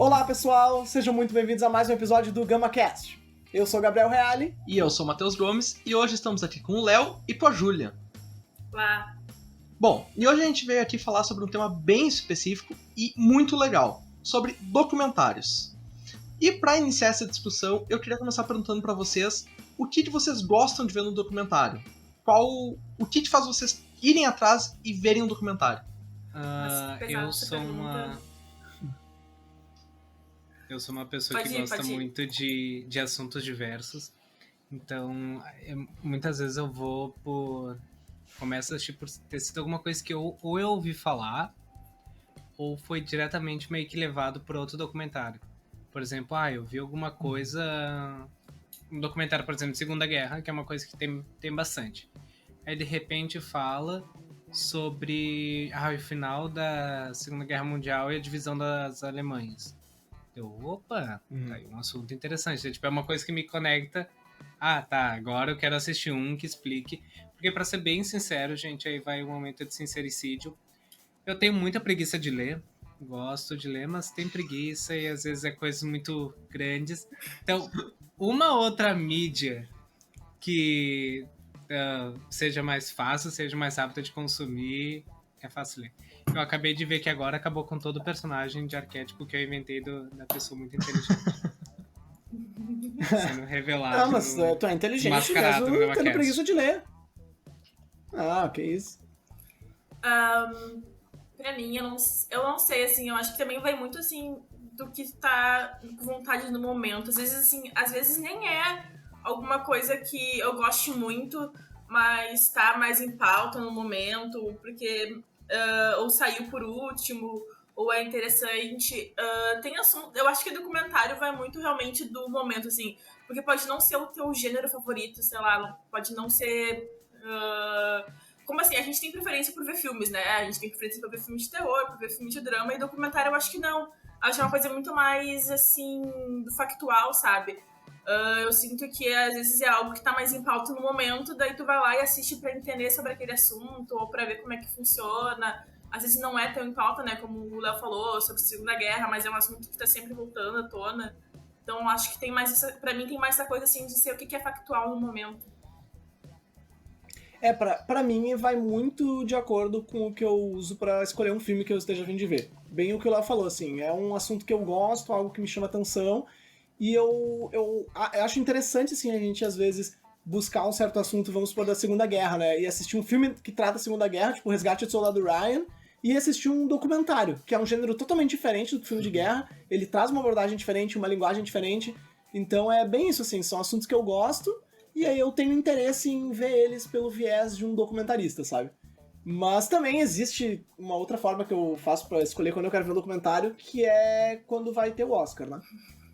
Olá pessoal, sejam muito bem-vindos a mais um episódio do GamaCast. Eu sou o Gabriel Reale. E eu sou o Matheus Gomes, e hoje estamos aqui com o Léo e com a Júlia. Olá. Bom, e hoje a gente veio aqui falar sobre um tema bem específico e muito legal, sobre documentários. E para iniciar essa discussão, eu queria começar perguntando para vocês o que vocês gostam de ver no documentário. O que faz vocês irem atrás e verem um documentário? Eu sou uma pessoa que gosta muito de assuntos diversos. Então, muitas vezes eu vou por... Começo a assistir por ter sido alguma coisa que ou eu ouvi falar, ou foi diretamente meio que levado por outro documentário. Por exemplo, eu vi alguma coisa... Um documentário, por exemplo, de Segunda Guerra, que é uma coisa que tem bastante. Aí, de repente, fala sobre o final da Segunda Guerra Mundial e a divisão das Alemanhas. Tá aí um assunto interessante. É uma coisa que me conecta. Agora eu quero assistir um que explique. Porque, pra ser bem sincero, gente, aí vai um momento de sincericídio. Eu tenho muita preguiça de ler. Gosto de ler, mas tem preguiça e às vezes é coisas muito grandes. Então, uma outra mídia que seja mais fácil, seja mais rápida de consumir, é fácil ler. Eu acabei de ver que agora acabou com todo o personagem de arquétipo que eu inventei da pessoa muito inteligente. Sendo revelado. Não, mas tu é inteligente mesmo tendo preguiça de ler. Que isso. Pra mim, eu não sei, assim, eu acho que também vai muito, assim, do que tá com vontade no momento. Às vezes nem é alguma coisa que eu goste muito, mas tá mais em pauta no momento, porque ou saiu por último, ou é interessante. Tem assunto. Eu acho que documentário vai muito realmente do momento, assim, porque pode não ser o teu gênero favorito, sei lá, pode não ser. Como assim? A gente tem preferência por ver filmes, né? A gente tem preferência por ver filme de terror, por ver filme de drama, e documentário eu acho que não. Acho que é uma coisa muito mais, assim, do factual, sabe? Eu sinto que às vezes é algo que tá mais em pauta no momento, daí tu vai lá e assiste pra entender sobre aquele assunto, ou pra ver como é que funciona. Às vezes não é tão em pauta, né, como o Léo falou, sobre a Segunda Guerra, mas é um assunto que tá sempre voltando à tona. Então acho que tem mais pra mim tem mais essa coisa assim de ser o que é factual no momento. Pra mim vai muito de acordo com o que eu uso pra escolher um filme que eu esteja a fim de ver. Bem o que o Léo falou, assim, é um assunto que eu gosto, algo que me chama atenção, e eu acho interessante, assim, a gente às vezes buscar um certo assunto, vamos supor, da Segunda Guerra, né, e assistir um filme que trata a Segunda Guerra, tipo Resgate do Soldado Ryan, e assistir um documentário, que é um gênero totalmente diferente do filme de guerra, ele traz uma abordagem diferente, uma linguagem diferente, então é bem isso, assim, são assuntos que eu gosto, e aí eu tenho interesse em ver eles pelo viés de um documentarista, sabe? Mas também existe uma outra forma que eu faço pra escolher quando eu quero ver um documentário, que é quando vai ter o Oscar, né?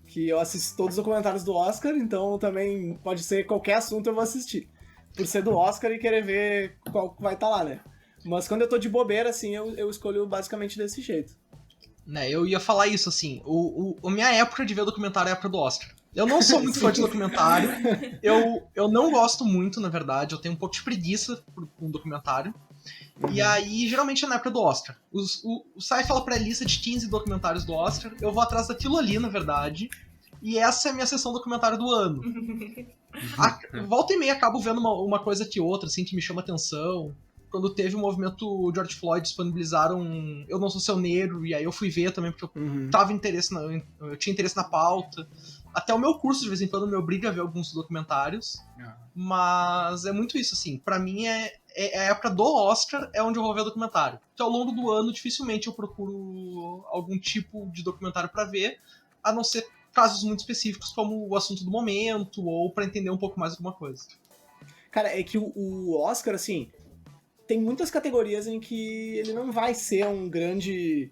Que eu assisto todos os documentários do Oscar, então também pode ser qualquer assunto eu vou assistir. Por ser do Oscar e querer ver qual vai estar lá, né? Mas quando eu tô de bobeira, assim, eu escolho basicamente desse jeito. Né, eu ia falar isso, assim, a minha época de ver documentário é a época do Oscar. Eu não sou muito fã de documentário, eu não gosto muito, na verdade, eu tenho um pouco de preguiça por um documentário. E aí, geralmente é na época do Oscar. O site fala pré-lista de 15 documentários do Oscar, eu vou atrás daquilo ali, na verdade, e essa é a minha sessão documentário do ano. Volta e meia acabo vendo uma coisa que outra, assim, que me chama atenção. Quando teve o movimento George Floyd, disponibilizaram Eu Não Sou Seu Negro, e aí eu fui ver também, porque eu eu tinha interesse na pauta. Até o meu curso, de vez em quando, me obriga a ver alguns documentários. Mas é muito isso, assim. Pra mim, a época do Oscar é onde eu vou ver documentário. Então, ao longo do ano, dificilmente eu procuro algum tipo de documentário pra ver, a não ser casos muito específicos, como o assunto do momento, ou pra entender um pouco mais alguma coisa. Cara, é que o Oscar, assim, tem muitas categorias em que ele não vai ser um grande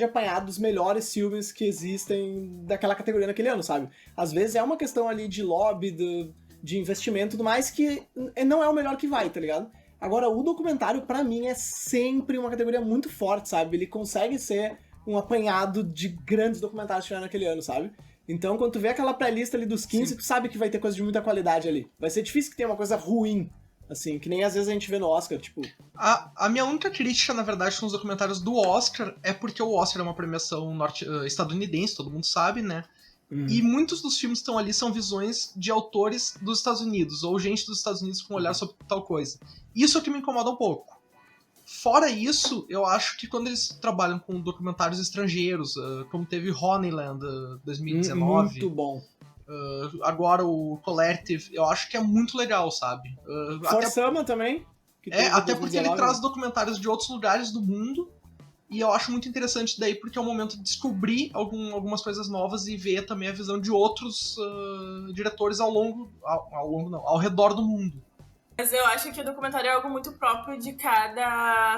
apanhado dos melhores filmes que existem daquela categoria naquele ano, sabe? Às vezes é uma questão ali de lobby, de investimento e tudo mais, que não é o melhor que vai, tá ligado? Agora, o documentário, pra mim, é sempre uma categoria muito forte, sabe? Ele consegue ser um apanhado de grandes documentários que tiveram naquele ano, sabe? Então, quando tu vê aquela pré-lista ali dos 15, tu sabe que vai ter coisa de muita qualidade ali. Vai ser difícil que tenha uma coisa ruim Assim, que nem às vezes a gente vê no Oscar, tipo... A minha única crítica, na verdade, com os documentários do Oscar é porque o Oscar é uma premiação estadunidense, todo mundo sabe, né? E muitos dos filmes que estão ali são visões de autores dos Estados Unidos, ou gente dos Estados Unidos com um olhar sobre tal coisa. Isso é o que me incomoda um pouco. Fora isso, eu acho que quando eles trabalham com documentários estrangeiros, como teve Honeyland 2019... Muito bom. Agora o Collective, eu acho que é muito legal, sabe? For Summer também. Até porque ele traz documentários de outros lugares do mundo, e eu acho muito interessante daí, porque é o momento de descobrir algumas coisas novas e ver também a visão de outros diretores ao redor do mundo. Mas eu acho que o documentário é algo muito próprio de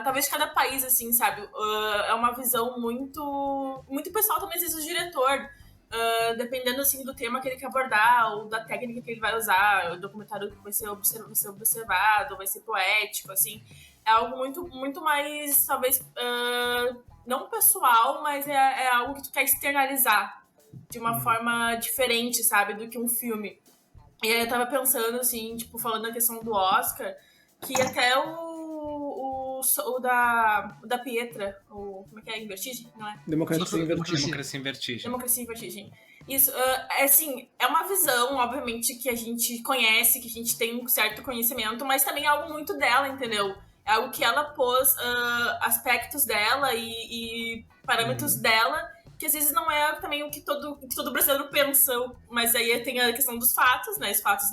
talvez cada país, assim, sabe? É uma visão muito pessoal também, às vezes, do diretor. Dependendo, assim, do tema que ele quer abordar ou da técnica que ele vai usar, o documentário vai ser observado, vai ser poético, assim. É algo muito, muito mais, talvez, não pessoal, mas é algo que tu quer externalizar de uma forma diferente, sabe? Do que um filme. E aí eu tava pensando, assim, tipo, falando da questão do Oscar, que até o da Pietra, como é que é? Em Vertigem, não é? Democracia em Vertigem. Democracia em Vertigem. Isso, assim, é uma visão, obviamente, que a gente conhece, que a gente tem um certo conhecimento, mas também é algo muito dela, entendeu? É algo que ela pôs aspectos dela e parâmetros dela, que às vezes não é também o que todo brasileiro pensa, mas aí tem a questão dos fatos, né? Os fatos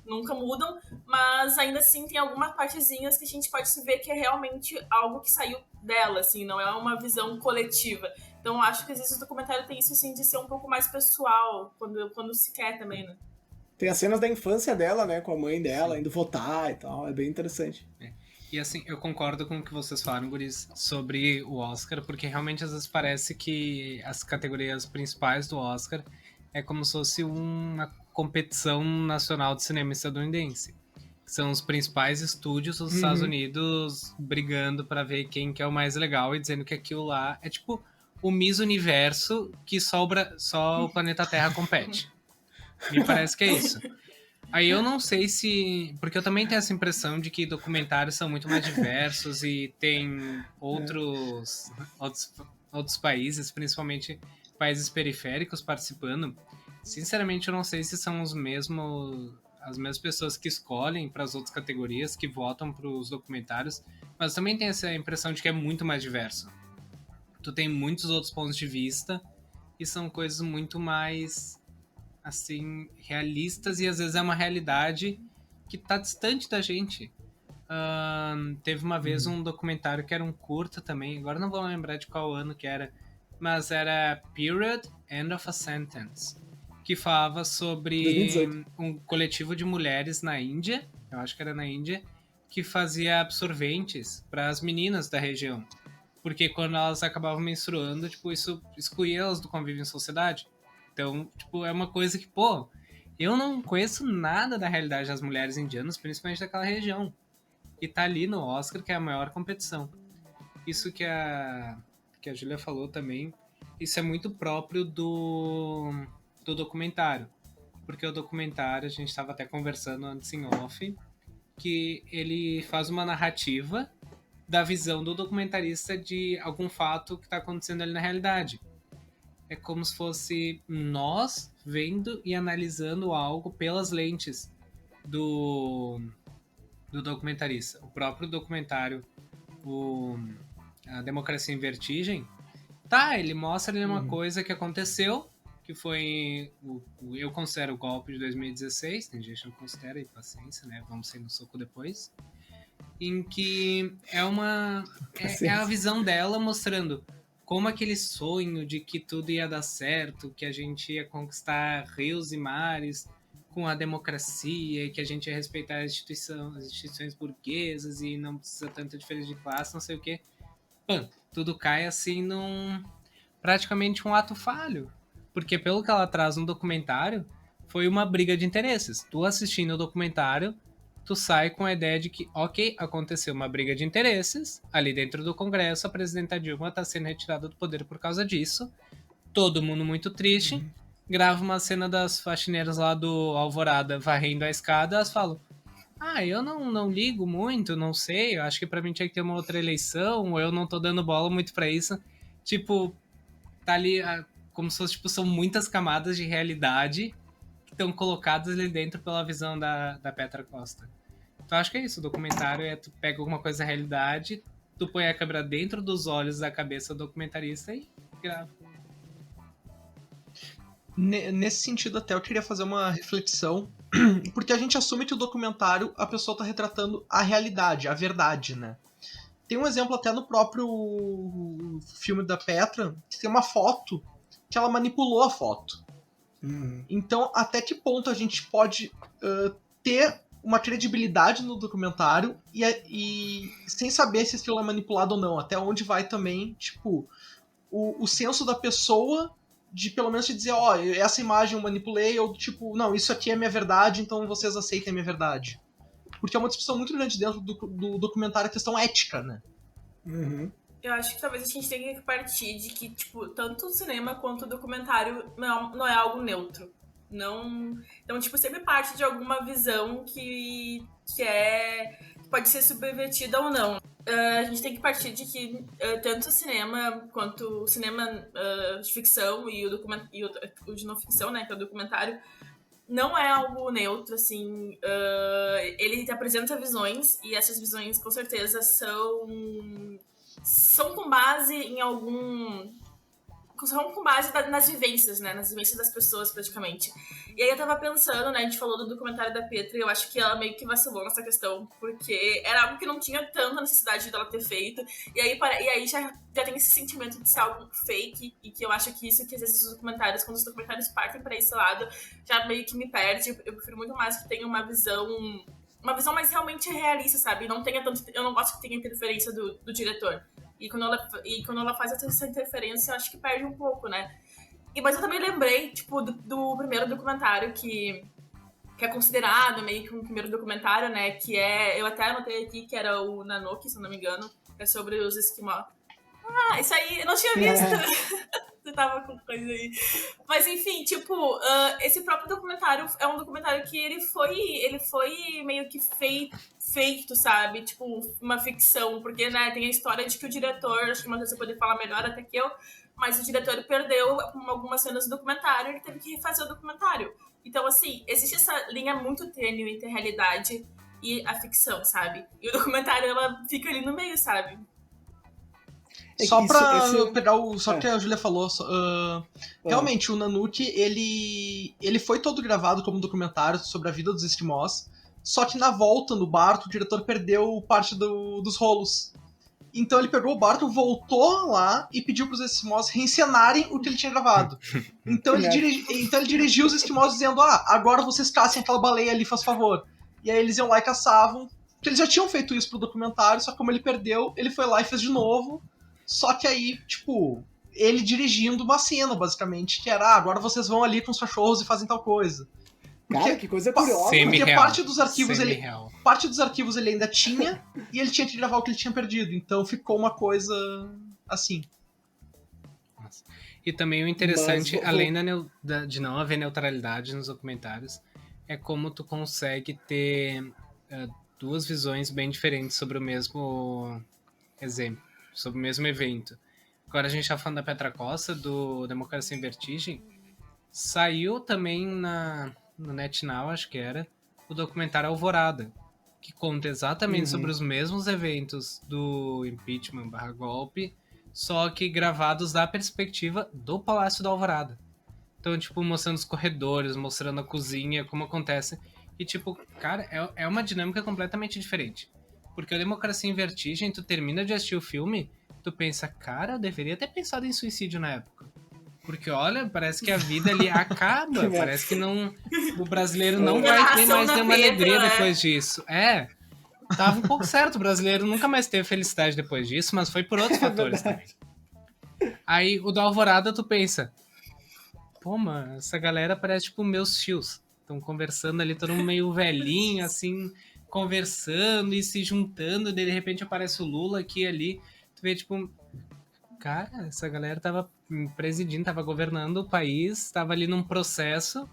nunca mudam, mas ainda assim tem algumas partezinhas que a gente pode ver que é realmente algo que saiu dela, assim, não é uma visão coletiva. Então acho que às vezes o documentário tem isso, assim, de ser um pouco mais pessoal, quando se quer também, né? Tem as cenas da infância dela, né, com a mãe dela, indo votar e tal, é bem interessante. E assim, eu concordo com o que vocês falaram, guris, sobre o Oscar, porque realmente às vezes parece que as categorias principais do Oscar é como se fosse uma competição nacional de cinema estadunidense. São os principais estúdios dos Estados Unidos brigando para ver quem que é o mais legal e dizendo que aquilo lá é tipo o Miss Universo que só o planeta Terra compete. Me parece que é isso. Aí eu não sei se... Porque eu também tenho essa impressão de que documentários são muito mais diversos e tem outros países, principalmente países periféricos participando. Sinceramente, eu não sei se são as mesmas pessoas que escolhem para as outras categorias, que votam para os documentários, mas também tenho essa impressão de que é muito mais diverso. Tu tem muitos outros pontos de vista e são coisas muito mais... assim, realistas, e às vezes é uma realidade que tá distante da gente. Teve uma vez um documentário que era um curta também, agora não vou lembrar de qual ano que era, mas era Period, End of a Sentence, que falava sobre 2018. um coletivo de mulheres na Índia, eu acho que era na Índia, que fazia absorventes para as meninas da região, porque quando elas acabavam menstruando, tipo, isso excluía elas do convívio em sociedade. Então, tipo, é uma coisa que, pô, eu não conheço nada da realidade das mulheres indianas, principalmente daquela região. E tá ali no Oscar, que é a maior competição. Isso que a Júlia falou também, isso é muito próprio do documentário. Porque o documentário, a gente estava até conversando antes em off, que ele faz uma narrativa da visão do documentarista de algum fato que está acontecendo ali na realidade. É como se fosse nós vendo e analisando algo pelas lentes do documentarista. O próprio documentário, A Democracia em Vertigem, ele mostra ali uma coisa que aconteceu, que foi, eu considero o golpe de 2016, tem gente que não considera, e paciência, né? Vamos sair no soco depois. Em que é a visão dela mostrando como aquele sonho de que tudo ia dar certo, que a gente ia conquistar rios e mares com a democracia, que a gente ia respeitar as instituições burguesas e não precisa tanta diferença de classe, não sei o quê. Tudo cai assim praticamente um ato falho. Porque pelo que ela traz no documentário, foi uma briga de interesses. Tu assistindo o documentário, tu sai com a ideia de que, ok, aconteceu uma briga de interesses, ali dentro do Congresso, a presidenta Dilma está sendo retirada do poder por causa disso, todo mundo muito triste, grava uma cena das faxineiras lá do Alvorada varrendo a escada, elas falam, eu não ligo muito, não sei, eu acho que pra mim tinha que ter uma outra eleição, ou eu não tô dando bola muito pra isso. Tipo, tá ali como se fosse, tipo, são muitas camadas de realidade que estão colocadas ali dentro pela visão da Petra Costa. Então acho que é isso, o documentário tu pega alguma coisa da realidade, tu põe a câmera dentro dos olhos da cabeça do documentarista e grava. Nesse sentido, até eu queria fazer uma reflexão, porque a gente assume que o documentário a pessoa tá retratando a realidade, a verdade, né? Tem um exemplo até no próprio filme da Petra, que tem uma foto que ela manipulou a foto. Então, até que ponto a gente pode ter uma credibilidade no documentário e sem saber se aquilo é manipulado ou não? Até onde vai também, tipo, o senso da pessoa de pelo menos te dizer, essa imagem eu manipulei, ou tipo, não, isso aqui é minha verdade, então vocês aceitem a minha verdade. Porque é uma discussão muito grande dentro do documentário, a questão ética, né? Eu acho que talvez a gente tenha que partir de que, tipo, tanto o cinema quanto o documentário não é algo neutro. Não... Então, tipo, sempre parte de alguma visão que pode ser subvertida ou não. A gente tem que partir de que tanto o cinema quanto o cinema de ficção e o de não ficção, né, que é o documentário, não é algo neutro, assim. Ele apresenta visões e essas visões, com certeza, são com base em são com base nas vivências, né? Nas vivências das pessoas, praticamente. E aí eu tava pensando, né? A gente falou do documentário da Petra e eu acho que ela meio que vacilou nessa questão, porque era algo que não tinha tanta necessidade dela ter feito. E aí já tem esse sentimento de ser algo fake, e que eu acho que isso que às vezes quando os documentários partem pra esse lado, já meio que me perde. Eu prefiro muito mais que tenha uma visão mais realmente realista, sabe? Eu não gosto que tenha interferência do diretor. E quando ela faz essa interferência, eu acho que perde um pouco, né? Mas eu também lembrei, tipo, do primeiro documentário que é considerado meio que um primeiro documentário, né? Que eu até anotei aqui, que era o Nanook, se eu não me engano, que é sobre os esquimós. Isso aí, eu não tinha visto. Você tava com coisa aí. Mas enfim, tipo, esse próprio documentário é um documentário que ele foi meio que feito, sabe? Tipo, uma ficção. Porque, né, tem a história de que o diretor, acho que você pode falar melhor até que eu, mas o diretor perdeu algumas cenas do documentário e ele teve que refazer o documentário. Então, assim, existe essa linha muito tênue entre a realidade e a ficção, sabe? E o documentário, ela fica ali no meio, sabe? Só pra pegar só que a Júlia falou, realmente o Nanook, ele foi todo gravado como documentário sobre a vida dos esquimós, só que na volta no barco o diretor perdeu parte dos rolos. Então ele pegou o barco, voltou lá e pediu pros esquimós reencenarem o que ele tinha gravado. Então ele dirigiu os esquimós dizendo, agora vocês caçem aquela baleia ali, faz favor. E aí eles iam lá e caçavam, porque eles já tinham feito isso pro documentário, só que como ele perdeu, ele foi lá e fez de novo. Só que aí, tipo, ele dirigindo uma cena, basicamente, que era, agora vocês vão ali com os cachorros e fazem tal coisa. Porque, cara, que coisa curiosa. Porque parte dos arquivos ele ainda tinha, e ele tinha que gravar o que ele tinha perdido. Então ficou uma coisa assim. E também o interessante, além de não haver neutralidade nos documentários, é como tu consegue ter duas visões bem diferentes sobre o mesmo exemplo. Sobre o mesmo evento. Agora a gente tá falando da Petra Costa, do Democracia em Vertigem. Saiu também no NetNow, acho que era, o documentário Alvorada, que conta exatamente sobre os mesmos eventos do impeachment / golpe, só que gravados da perspectiva do Palácio da Alvorada. Então, tipo, mostrando os corredores, mostrando a cozinha, como acontece. E, tipo, cara, é uma dinâmica completamente diferente. Porque a Democracia em Vertigem, tu termina de assistir o filme, tu pensa, cara, eu deveria ter pensado em suicídio na época. Porque, olha, parece que a vida ali acaba. Parece que o brasileiro não vai ter mais nenhuma alegria depois disso. Tava um pouco certo, o brasileiro nunca mais teve felicidade depois disso, mas foi por outros fatores também. Aí, o da Alvorada, tu pensa, pô, mano, essa galera parece tipo meus tios. Estão conversando ali, todo mundo meio velhinho, assim, conversando e se juntando, de repente aparece o Lula aqui ali, tu vê tipo, cara, essa galera tava presidindo, tava governando o país, tava ali num processo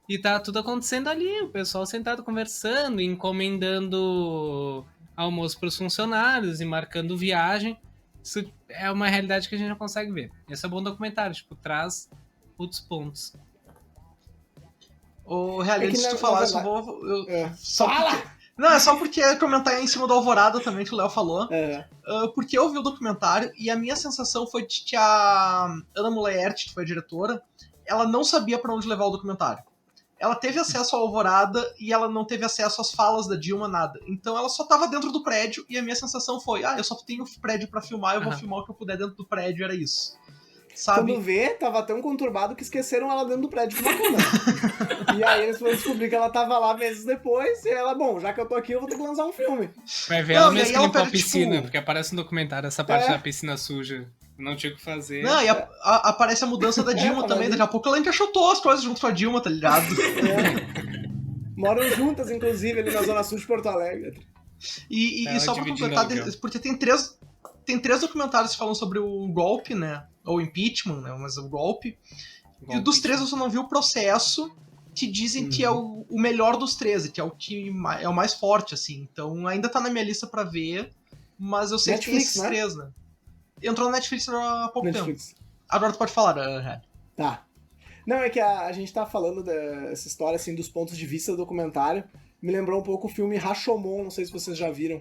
E tá tudo acontecendo ali, o pessoal sentado conversando, encomendando almoço pros funcionários e marcando viagem. Isso é uma realidade que a gente não consegue ver. Esse é um bom documentário, tipo, traz outros pontos. O Realmente, que se tu falar isso, eu vou... Só Fala! porque... Não, é só porque é comentar em cima do Alvorada também, que o Léo falou. Porque eu vi o documentário e a minha sensação foi de que a Ana Mulaert, que foi a diretora, ela não sabia pra onde levar o documentário. Ela teve acesso ao Alvorada e ela não teve acesso às falas da Dilma, nada. Então ela só tava dentro do prédio e a minha sensação foi, eu só tenho prédio pra filmar, eu vou filmar o que eu puder dentro do prédio, era isso. Sabe? Quando vê, tava tão conturbado que esqueceram ela dentro do prédio com uma câmera. E aí eles foram descobrir que ela tava lá meses depois, e ela, bom, já que eu tô aqui, eu vou ter que lançar um filme. Vai ver ela mesmo que limpou a piscina, porque aparece no documentário essa parte da piscina suja. Não tinha o que fazer. Não, e aparece a mudança da Dilma também. Daqui a pouco ela encaixotou as coisas junto com a Dilma, tá ligado? Moram juntas, inclusive, ali na Zona Sul de Porto Alegre. E só pra completar, porque tem três documentários que falam sobre o golpe, né? Ou impeachment, né? Mas o golpe. E dos três eu só não vi o processo, que dizem que é o melhor dos 13, que é o que é o mais forte, assim. Então ainda tá na minha lista pra ver, mas eu sei Netflix, que tem esses três, né? Entrou na Netflix há pouco tempo. Agora tu pode falar, Red. Tá. Não, é que a gente tá falando dessa história, assim, dos pontos de vista do documentário. Me lembrou um pouco o filme Rashomon, não sei se vocês já viram.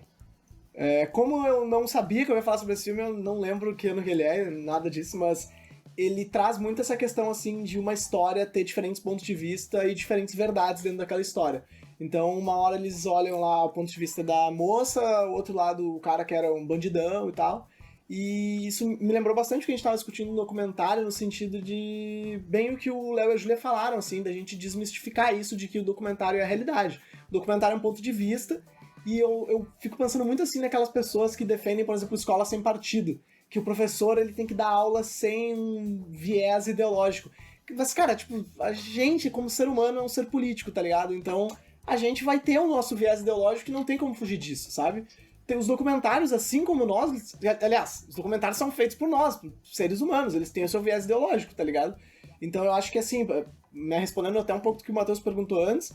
Como eu não sabia que eu ia falar sobre esse filme, eu não lembro que ano que ele é, nada disso, mas ele traz muito essa questão, assim, de uma história ter diferentes pontos de vista e diferentes verdades dentro daquela história. Então, uma hora eles olham lá o ponto de vista da moça, o outro lado o cara que era um bandidão e tal. E isso me lembrou bastante o que a gente estava discutindo no documentário, no sentido de bem o que o Léo e a Júlia falaram, assim, da gente desmistificar isso de que o documentário é a realidade. O documentário é um ponto de vista, e eu fico pensando muito assim naquelas pessoas que defendem, por exemplo, escola sem partido, que o professor ele tem que dar aula sem um viés ideológico. Mas, cara, tipo, a gente, como ser humano, é um ser político, tá ligado? Então, a gente vai ter o nosso viés ideológico e não tem como fugir disso, sabe? Tem os documentários, assim como nós, aliás, os documentários são feitos por nós, por seres humanos, eles têm o seu viés ideológico, tá ligado? Então eu acho que assim, né, respondendo até um pouco do que o Matheus perguntou antes,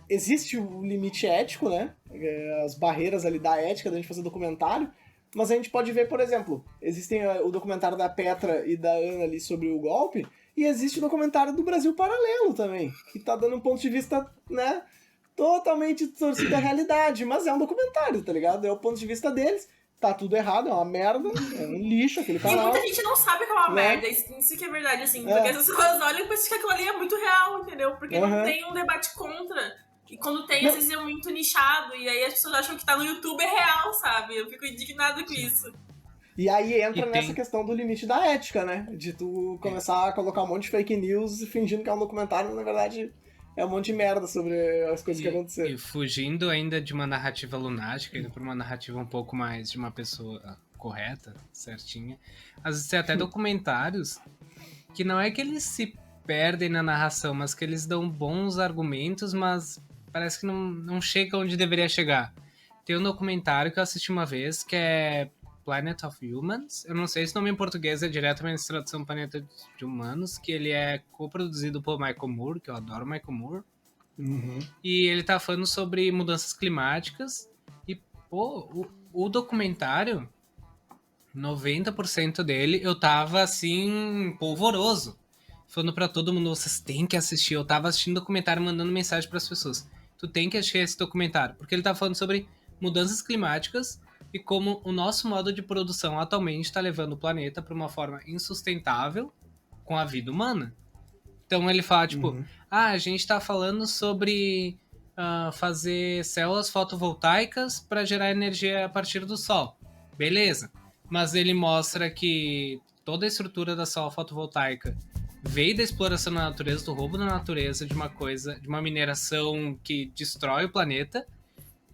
existe o limite ético, né, as barreiras ali da ética da gente fazer documentário, mas a gente pode ver, por exemplo, existem o documentário da Petra e da Ana ali sobre o golpe, e existe o documentário do Brasil Paralelo também, que tá dando um ponto de vista, né, totalmente distorcido da realidade, mas é um documentário, tá ligado? É o ponto de vista deles, tá tudo errado, é uma merda, é um lixo aquele canal. E muita gente não sabe que é uma merda, isso que é verdade, assim, porque as pessoas olham e pensam que aquilo ali é muito real, entendeu? Porque não tem um debate contra, e quando tem, às vezes é muito nichado, e aí as pessoas acham que tá no YouTube é real, sabe? Eu fico indignado com isso. E aí entra nessa questão do limite da ética, né? De tu começar a colocar um monte de fake news fingindo que é um documentário, na verdade... É um monte de merda sobre as coisas que aconteceram. E fugindo ainda de uma narrativa lunática, indo pra uma narrativa um pouco mais de uma pessoa correta, certinha. Às vezes tem até documentários que não é que eles se perdem na narração, mas que eles dão bons argumentos, mas parece que não chega onde deveria chegar. Tem um documentário que eu assisti uma vez, que é Planet of Humans. Eu não sei se o nome em português é diretamente tradução Planeta de Humanos, que ele é coproduzido por Michael Moore, que eu adoro Michael Moore. E ele tá falando sobre mudanças climáticas. E, pô, o documentário, 90% dele, eu tava, assim, polvoroso. Falando pra todo mundo, vocês têm que assistir. Eu tava assistindo o documentário, mandando mensagem pras pessoas. Tu tem que assistir esse documentário. Porque ele tá falando sobre mudanças climáticas e como o nosso modo de produção atualmente está levando o planeta para uma forma insustentável com a vida humana. Então ele fala, tipo, a gente está falando sobre fazer células fotovoltaicas para gerar energia a partir do sol. Beleza. Mas ele mostra que toda a estrutura da célula fotovoltaica veio da exploração da natureza, do roubo da natureza, de uma mineração que destrói o planeta,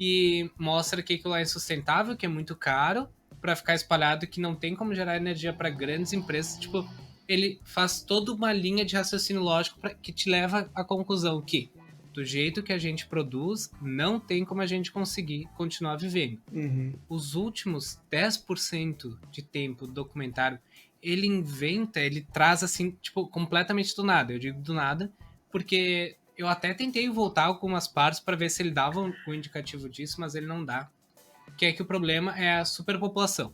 e mostra que aquilo é insustentável, que é muito caro para ficar espalhado, que não tem como gerar energia para grandes empresas. Tipo, ele faz toda uma linha de raciocínio lógico que te leva à conclusão que, do jeito que a gente produz, não tem como a gente conseguir continuar vivendo. Os últimos 10% de tempo do documentário, ele traz assim, tipo, completamente do nada. Eu digo do nada, porque eu até tentei voltar algumas partes para ver se ele dava um indicativo disso, mas ele não dá. Que é que o problema é a superpopulação.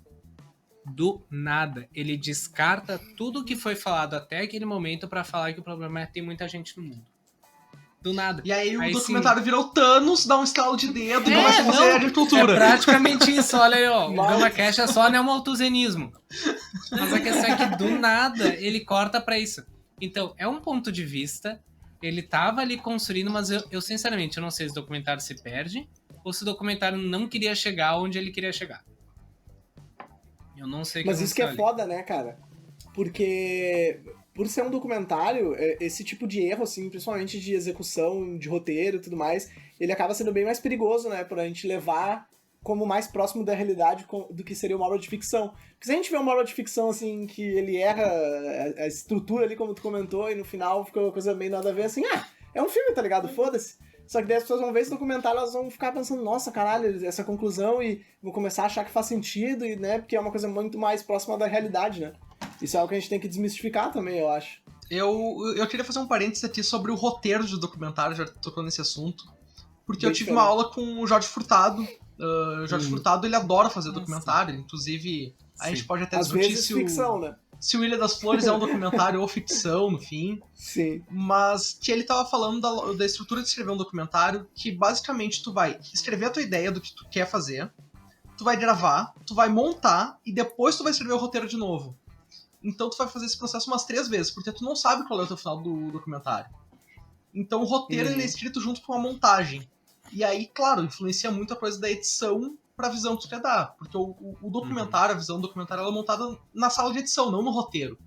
Do nada, ele descarta tudo que foi falado até aquele momento para falar que o problema é que tem muita gente no mundo. Do nada. E aí o documentário virou Thanos, dá um estalo de dedo e começa a fazer agricultura. É praticamente isso, olha aí, ó. O Gama Cash é só neomalthusianismo. Mas a questão é que do nada ele corta pra isso. Então, é um ponto de vista, ele tava ali construindo, mas eu sinceramente, eu não sei se o documentário se perde ou se o documentário não queria chegar onde ele queria chegar. Eu não sei o que Mas isso que é ali. foda, né, cara? Porque, por ser um documentário, esse tipo de erro, assim, principalmente de execução, de roteiro e tudo mais, ele acaba sendo bem mais perigoso, né, pra gente levar como mais próximo da realidade do que seria uma obra de ficção. Porque se a gente vê uma obra de ficção, assim, que ele erra a estrutura ali, como tu comentou, e no final fica uma coisa meio nada a ver, assim, é um filme, tá ligado? Foda-se. Só que daí as pessoas vão ver esse documentário, elas vão ficar pensando, nossa, caralho, essa conclusão, e vão começar a achar que faz sentido, e, né, porque é uma coisa muito mais próxima da realidade, né? Isso é algo que a gente tem que desmistificar também, eu acho. Eu queria fazer um parênteses aqui sobre o roteiro de documentário, já tocou nesse assunto, porque Bem eu tive diferente. uma aula com o Jorge Furtado. O Jorge Furtado, ele adora fazer documentário, inclusive a gente pode até Às discutir vezes se ficção, né? se o Ilha das Flores é um documentário ou ficção, no fim. Sim. Mas que ele tava falando da estrutura de escrever um documentário, que basicamente tu vai escrever a tua ideia do que tu quer fazer, tu vai gravar, tu vai montar e depois tu vai escrever o roteiro de novo. Então tu vai fazer esse processo umas 3 vezes, porque tu não sabe qual é o teu final do documentário. Então o roteiro ele é escrito junto com a montagem. E aí, claro, influencia muito a coisa da edição pra visão que tu quer dar. Porque o documentário, a visão do documentário, ela é montada na sala de edição, não no roteiro.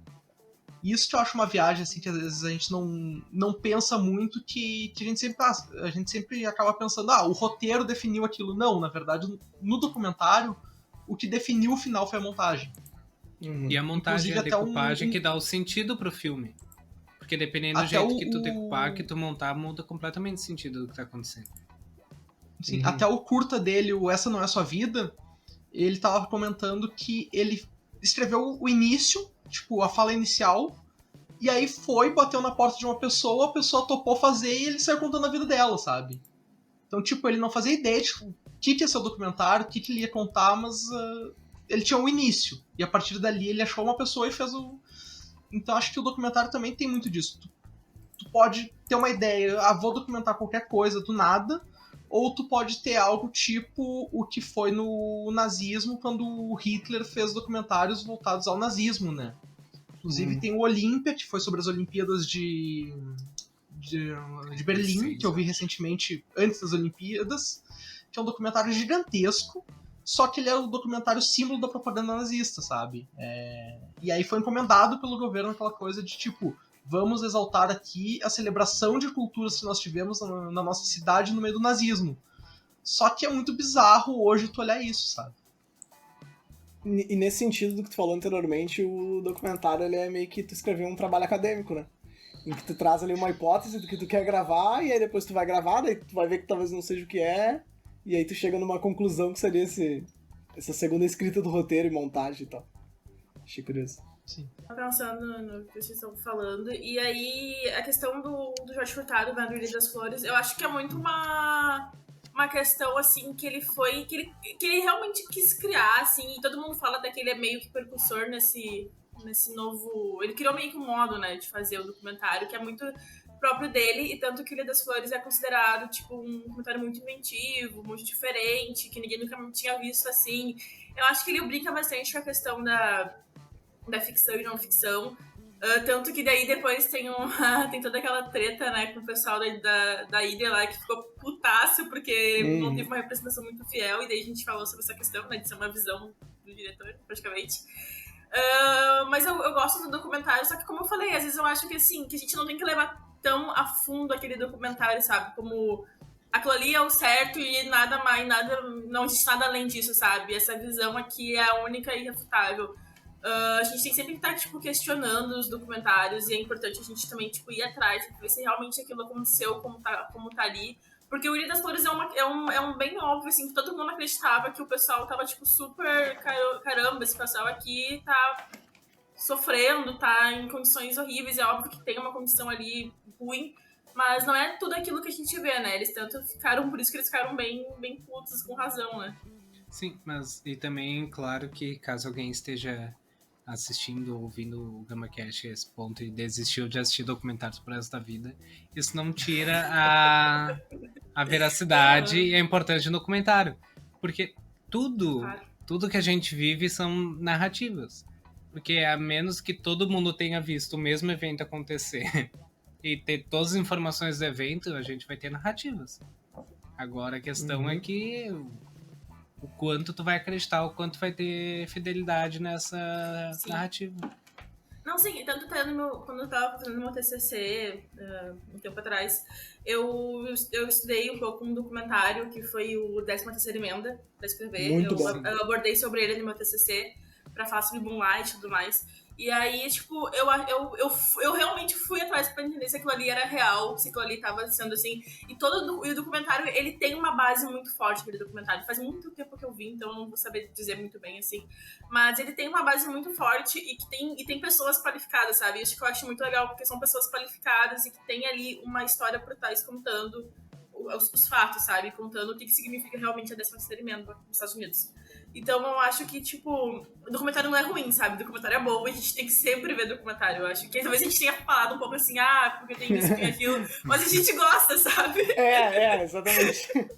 E isso que eu acho uma viagem, assim, que às vezes a gente não pensa muito, que a gente sempre acaba pensando, o roteiro definiu aquilo. Não, na verdade, no documentário, o que definiu o final foi a montagem. E a montagem e a decupagem que dá o sentido pro filme. Porque dependendo do jeito que tu decupar, que tu montar, muda completamente o sentido do que tá acontecendo. Sim, até o curta dele, o Essa Não É Sua Vida, ele tava comentando que ele escreveu o início, tipo, a fala inicial, e aí bateu na porta de uma pessoa, a pessoa topou fazer e ele saiu contando a vida dela, sabe? Então, tipo, ele não fazia ideia de o que ia ser o documentário, o que ele ia contar, mas ele tinha um início. E a partir dali ele achou uma pessoa e fez o... Então acho que o documentário também tem muito disso. Tu pode ter uma ideia, vou documentar qualquer coisa do nada, ou tu pode ter algo tipo o que foi no nazismo, quando o Hitler fez documentários voltados ao nazismo, né? Inclusive tem o Olímpia, que foi sobre as Olimpíadas de Berlim, que eu vi recentemente, antes das Olimpíadas, que é um documentário gigantesco, só que ele é o documentário símbolo da propaganda nazista, sabe? E aí foi encomendado pelo governo aquela coisa de tipo, vamos exaltar aqui a celebração de culturas que nós tivemos na nossa cidade no meio do nazismo. Só que é muito bizarro hoje tu olhar isso, sabe? E nesse sentido do que tu falou anteriormente, o documentário ele é meio que tu escrever um trabalho acadêmico, né? Em que tu traz ali uma hipótese do que tu quer gravar, e aí depois tu vai gravar, daí tu vai ver que talvez não seja o que é, e aí tu chega numa conclusão que seria essa segunda escrita do roteiro e montagem e tal. Achei curioso. Sim. Tava pensando no que vocês estão falando, e aí a questão do Jorge Furtado, né, do Ilha das Flores, eu acho que é muito uma questão, assim, que ele foi, que ele realmente quis criar, assim, e todo mundo fala até que ele é meio que percussor nesse novo... Ele criou meio que um modo, né, de fazer o documentário, que é muito próprio dele, e tanto que Ilha das Flores é considerado, tipo, um documentário muito inventivo, muito diferente, que ninguém nunca tinha visto, assim. Eu acho que ele brinca bastante com a questão da ficção e não ficção, tanto que daí depois tem toda aquela treta, né, com o pessoal da ilha lá, que ficou putaço, porque não teve uma representação muito fiel, e daí a gente falou sobre essa questão, né, de ser uma visão do diretor, praticamente. Mas eu gosto do documentário, só que como eu falei, às vezes eu acho que assim, que a gente não tem que levar tão a fundo aquele documentário, sabe? Como aquilo ali é o certo e nada mais, não existe nada além disso, sabe? Essa visão aqui é a única e irrefutável. A gente tem sempre que estar, tipo, questionando os documentários, e é importante a gente também, tipo, ir atrás, ver se realmente aquilo aconteceu como tá ali. Porque o Ilha das Flores é um bem óbvio, assim, que todo mundo acreditava que o pessoal tava, tipo, super... Caramba, esse pessoal aqui tá sofrendo, tá em condições horríveis. É óbvio que tem uma condição ali ruim, Mas não é tudo aquilo que a gente vê, né? Eles tanto ficaram, por isso que eles ficaram bem putos, com razão, né? Sim, mas e também, claro que caso alguém esteja assistindo ou ouvindo o GamaCast a esse ponto e desistiu de assistir documentários pro resto da vida, isso não tira a veracidade e a importância do documentário. Porque tudo que a gente vive são narrativas. Porque a menos que todo mundo tenha visto o mesmo evento acontecer e ter todas as informações do evento, a gente vai ter narrativas. Agora a questão é que o quanto tu vai acreditar, o quanto vai ter fidelidade nessa narrativa. Não, sim, tanto quando eu tava fazendo meu TCC, um tempo atrás, eu estudei um pouco um documentário que foi o 13ª Emenda, pra escrever. Eu abordei sobre ele no meu TCC, pra falar sobre Moonlight e tudo mais. E aí, tipo, eu realmente fui atrás pra entender se aquilo ali era real, se aquilo ali tava sendo assim. E o documentário, ele tem uma base muito forte, aquele documentário. Faz muito tempo que eu vi, então eu não vou saber dizer muito bem, assim. Mas ele tem uma base muito forte e tem pessoas qualificadas, sabe? Isso que eu acho muito legal, porque são pessoas qualificadas e que tem ali uma história por trás contando os fatos, sabe? Contando o que significa realmente a 13ª Emenda nos Estados Unidos. Então eu acho que, tipo, o documentário não é ruim, sabe? O documentário é bom e a gente tem que sempre ver documentário. Eu acho que talvez a gente tenha falado um pouco assim, porque tem isso, tem aquilo, mas a gente gosta, sabe? Exatamente.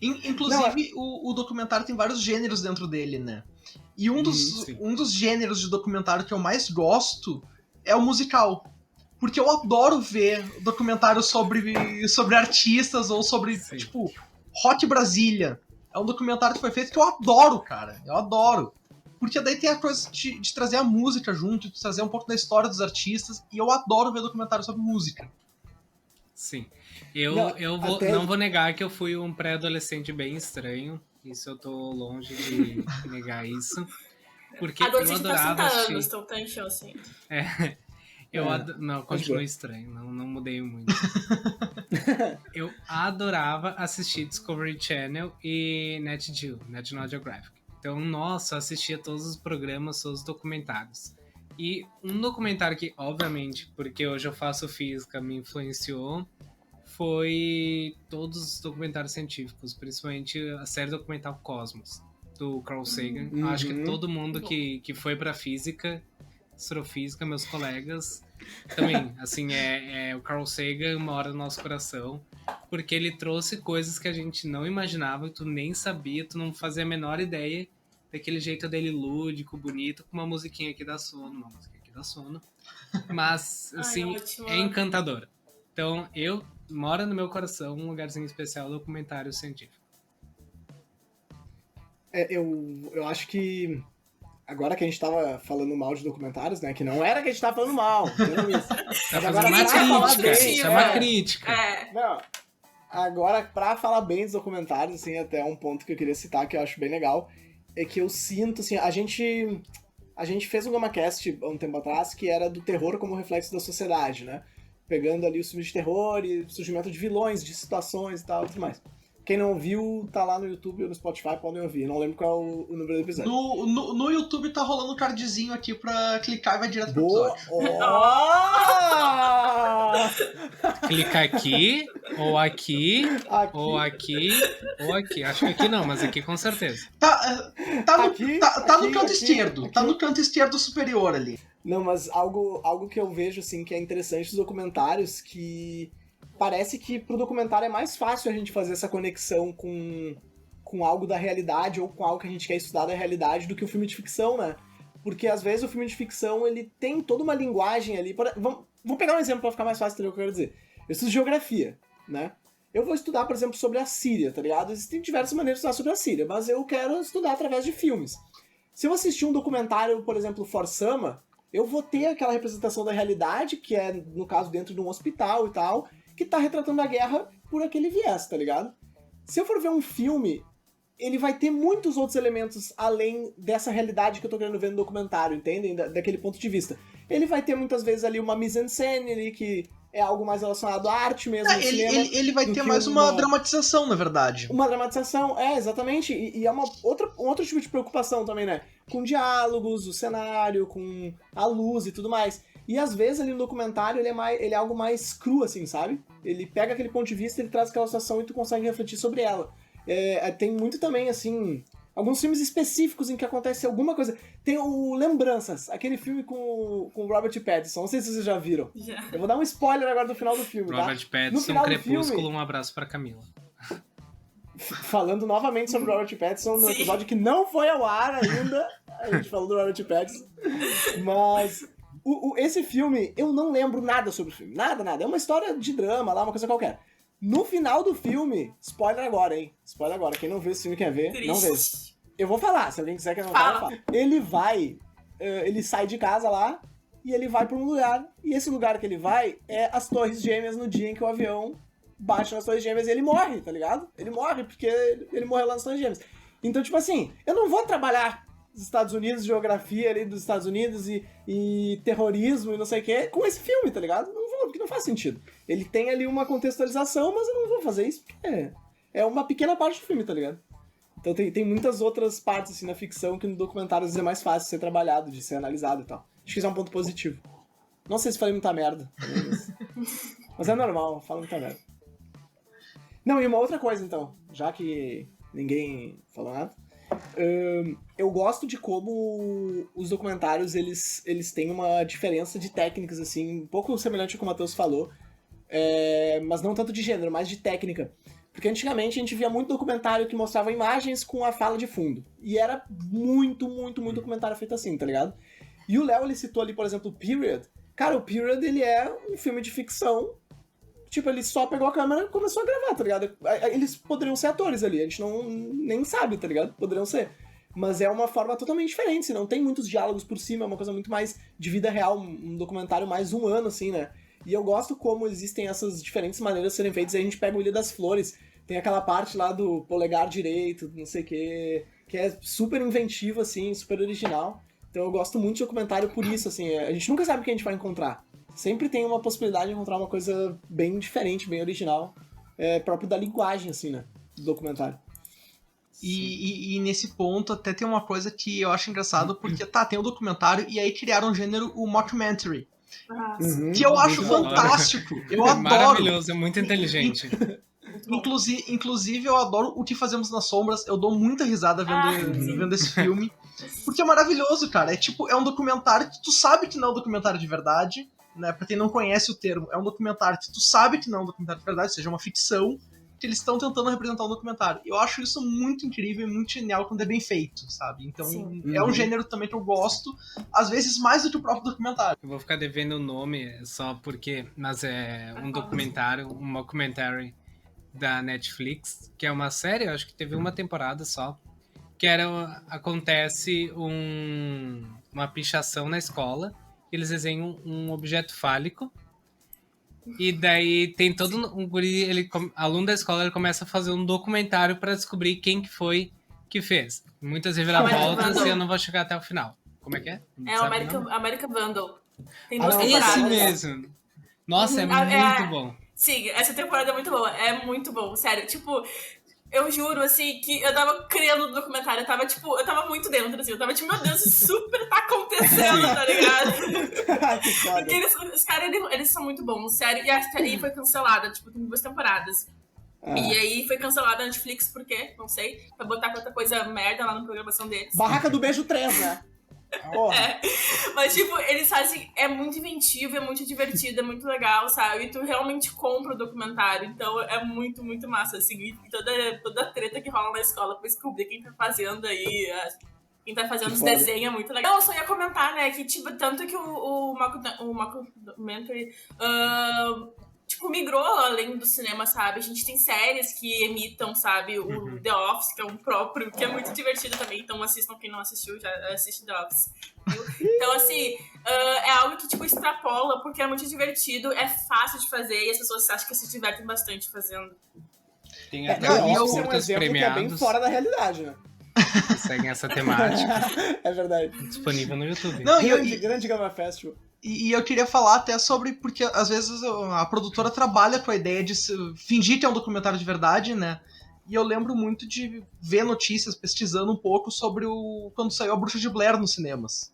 Inclusive, o documentário tem vários gêneros dentro dele, né? E um dos gêneros de documentário que eu mais gosto é o musical. Porque eu adoro ver documentários sobre artistas ou sobre, tipo, Rock Brasília. É um documentário que foi feito que eu adoro, cara. Eu adoro. Porque daí tem a coisa de trazer a música junto, de trazer um pouco da história dos artistas. E eu adoro ver documentário sobre música. Sim. Não vou negar que eu fui um pré-adolescente bem estranho. Isso eu tô longe de negar isso. Porque eu adorava assistir... anos, então tá enchendo assim. Não, continua estranho, não mudei muito. Eu adorava assistir Discovery Channel e National Geographic. Então, nossa, eu assistia todos os programas, todos os documentários. E um documentário que, obviamente, porque hoje eu faço física, me influenciou, foi todos os documentários científicos, principalmente a série documental Cosmos, do Carl Sagan. Acho que todo mundo que foi pra física, astrofísica, meus colegas, também, assim, o Carl Sagan mora no nosso coração, porque ele trouxe coisas que a gente não imaginava, tu nem sabia, tu não fazia a menor ideia, daquele jeito dele lúdico, bonito, com uma musiquinha que dá sono, mas, assim, é encantador. Então, mora no meu coração um lugarzinho especial, documentário científico. Eu acho que agora que a gente tava falando mal de documentários, né? Que não era que a gente tava falando mal. Mas agora é uma crítica. Não, agora, pra falar bem dos documentários, assim, até um ponto que eu queria citar, que eu acho bem legal, é que eu sinto, assim, a gente fez um GamaCast há um tempo atrás que era do terror como reflexo da sociedade, né? Pegando ali os filmes de terror e surgimento de vilões, de situações e tal, tudo mais. Quem não ouviu, tá lá no YouTube ou no Spotify, podem ouvir. Não lembro qual é o número do episódio. No YouTube tá rolando um cardzinho aqui pra clicar e vai direto pro episódio. Clica aqui, ou aqui, ou aqui, ou aqui. Acho que aqui não, mas aqui com certeza. Tá no canto esquerdo. Aqui. Tá no canto esquerdo superior ali. Não, mas algo que eu vejo, assim, que é interessante dos documentários, que... Parece que pro documentário é mais fácil a gente fazer essa conexão com algo da realidade ou com algo que a gente quer estudar da realidade do que o filme de ficção, né? Porque às vezes o filme de ficção, ele tem toda uma linguagem ali... Vamos pegar um exemplo pra ficar mais fácil de entender o que eu quero dizer. Eu estudo geografia, né? Eu vou estudar, por exemplo, sobre a Síria, tá ligado? Existem diversas maneiras de estudar sobre a Síria, mas eu quero estudar através de filmes. Se eu assistir um documentário, por exemplo, For Sama, eu vou ter aquela representação da realidade, que é, no caso, dentro de um hospital e tal... que tá retratando a guerra por aquele viés, tá ligado? Se eu for ver um filme, ele vai ter muitos outros elementos além dessa realidade que eu tô querendo ver no documentário, entendem? Daquele ponto de vista. Ele vai ter muitas vezes ali uma mise-en-scène ali, que é algo mais relacionado à arte mesmo. Ele vai ter mais uma dramatização, na verdade. Uma dramatização, exatamente. E é um outro tipo de preocupação também, né? Com diálogos, o cenário, com a luz e tudo mais. E às vezes ali no documentário ele é algo mais cru, assim, sabe? Ele pega aquele ponto de vista, ele traz aquela situação e tu consegue refletir sobre ela. Tem muito também, assim, alguns filmes específicos em que acontece alguma coisa. Tem o Lembranças, aquele filme com o Robert Pattinson. Não sei se vocês já viram. Já. Eu vou dar um spoiler agora do final do filme, tá? Robert Pattinson, No final do Crepúsculo, filme, um abraço pra Camila. falando novamente sobre o Robert Pattinson no Sim. episódio que não foi ao ar ainda, a gente falou do Robert Pattinson. Mas esse filme, eu não lembro nada sobre o filme. Nada. É uma história de drama lá, uma coisa qualquer. No final do filme, spoiler agora, hein? Spoiler agora. Quem não viu esse filme quer ver, Triste. não veja. Eu vou falar, se alguém quiser que eu não fale, eu falo. Ele sai de casa lá e ele vai pra um lugar. E esse lugar que ele vai é as Torres Gêmeas no dia em que o avião bate nas Torres Gêmeas e ele morre, tá ligado? Ele morre porque ele morreu lá nas Torres Gêmeas. Então, tipo assim, eu não vou trabalhar nos Estados Unidos, geografia ali dos Estados Unidos e terrorismo e não sei o que, com esse filme, tá ligado? Não vou, porque não faz sentido. Ele tem ali uma contextualização, mas eu não vou fazer isso porque é uma pequena parte do filme, tá ligado? Então tem muitas outras partes assim na ficção que no documentário às vezes é mais fácil de ser trabalhado, de ser analisado e tal. Acho que isso é um ponto positivo. Não sei se falei muita merda, mas é normal, eu falo muita merda. Não, e uma outra coisa então, já que ninguém falou nada, eu gosto de como os documentários eles têm uma diferença de técnicas assim, um pouco semelhante ao que o Matheus falou, mas não tanto de gênero, mas de técnica. Porque antigamente a gente via muito documentário que mostrava imagens com a fala de fundo. E era muito documentário feito assim, tá ligado? E o Léo, ele citou ali, por exemplo, o Period. Cara, o Period, ele é um filme de ficção. Tipo, ele só pegou a câmera e começou a gravar, tá ligado? Eles poderiam ser atores ali, a gente nem sabe, tá ligado? Poderiam ser. Mas é uma forma totalmente diferente, assim, não tem muitos diálogos por cima, é uma coisa muito mais de vida real, um documentário mais humano, assim, né? E eu gosto como existem essas diferentes maneiras de serem feitas. Aí a gente pega o Ilha das Flores, tem aquela parte lá do polegar direito, não sei o que é super inventivo, assim, super original. Então eu gosto muito de documentário por isso, assim, a gente nunca sabe o que a gente vai encontrar. Sempre tem uma possibilidade de encontrar uma coisa bem diferente, bem original, próprio da linguagem, assim, né, do documentário. E nesse ponto até tem uma coisa que eu acho engraçado, porque tem um documentário e aí criaram um gênero, o mockumentary. Que eu acho fantástico. Eu adoro. Maravilhoso, é muito inteligente. Inclusive, eu adoro O Que Fazemos nas Sombras. Eu dou muita risada vendo esse filme. Porque é maravilhoso, cara. É um documentário que tu sabe que não é um documentário de verdade, né? Pra quem não conhece o termo, é um documentário que tu sabe que não é um documentário de verdade, ou seja, uma ficção que eles estão tentando representar um documentário. Eu acho isso muito incrível e muito genial quando é bem feito, sabe? Então, é um gênero também que eu gosto, às vezes mais do que o próprio documentário. Eu vou ficar devendo o nome só porque, mas é um documentário, um mockumentary da Netflix, que é uma série, eu acho que teve uma temporada só, que acontece uma pichação na escola, eles desenham um objeto fálico, e daí tem todo um guri, aluno da escola, ele começa a fazer um documentário para descobrir quem que foi que fez. Muitas reviravoltas e eu não vou chegar até o final. Como é que é? É o American Vandal. Tem duas temporadas. Esse mesmo. Nossa, é muito bom. Sim, essa temporada é muito boa. É muito bom, sério. Tipo, eu juro, assim, que eu tava criando o documentário. Eu tava muito dentro, assim. Eu tava tipo, meu Deus, isso super tá acontecendo, tá ligado? Porque os caras, eles são muito bons, sério. E a série foi cancelada, tipo, tem 2 temporadas. E aí foi cancelada na Netflix, por quê? Não sei. Pra botar quanta coisa merda lá na programação deles. Barraca do Beijo 3, né? Mas tipo, eles fazem, é muito inventivo, é muito divertido, é muito legal, sabe? E tu realmente compra o documentário, então é muito, muito massa, assim, e toda a treta que rola na escola pra descobrir quem tá fazendo aí, quem tá fazendo os desenhos é muito legal. Eu só ia comentar, né, que tipo, tanto que o mockumentary tipo, migrou além do cinema, sabe? A gente tem séries que imitam, sabe? O The Office, que é um próprio, que é muito divertido também. Então assistam, quem não assistiu, já assiste The Office. Viu? Então, assim, é algo que, tipo, extrapola, porque é muito divertido, é fácil de fazer e as pessoas acham que se divertem bastante fazendo. Tem até alguns curtas premiados. Que é bem fora da realidade, né? Seguem essa temática. É verdade. Disponível no YouTube. Não, grande Gama Festival. E eu queria falar até sobre, porque às vezes a produtora trabalha com a ideia de fingir que é um documentário de verdade, né? E eu lembro muito de ver notícias, pesquisando um pouco sobre quando saiu A Bruxa de Blair nos cinemas.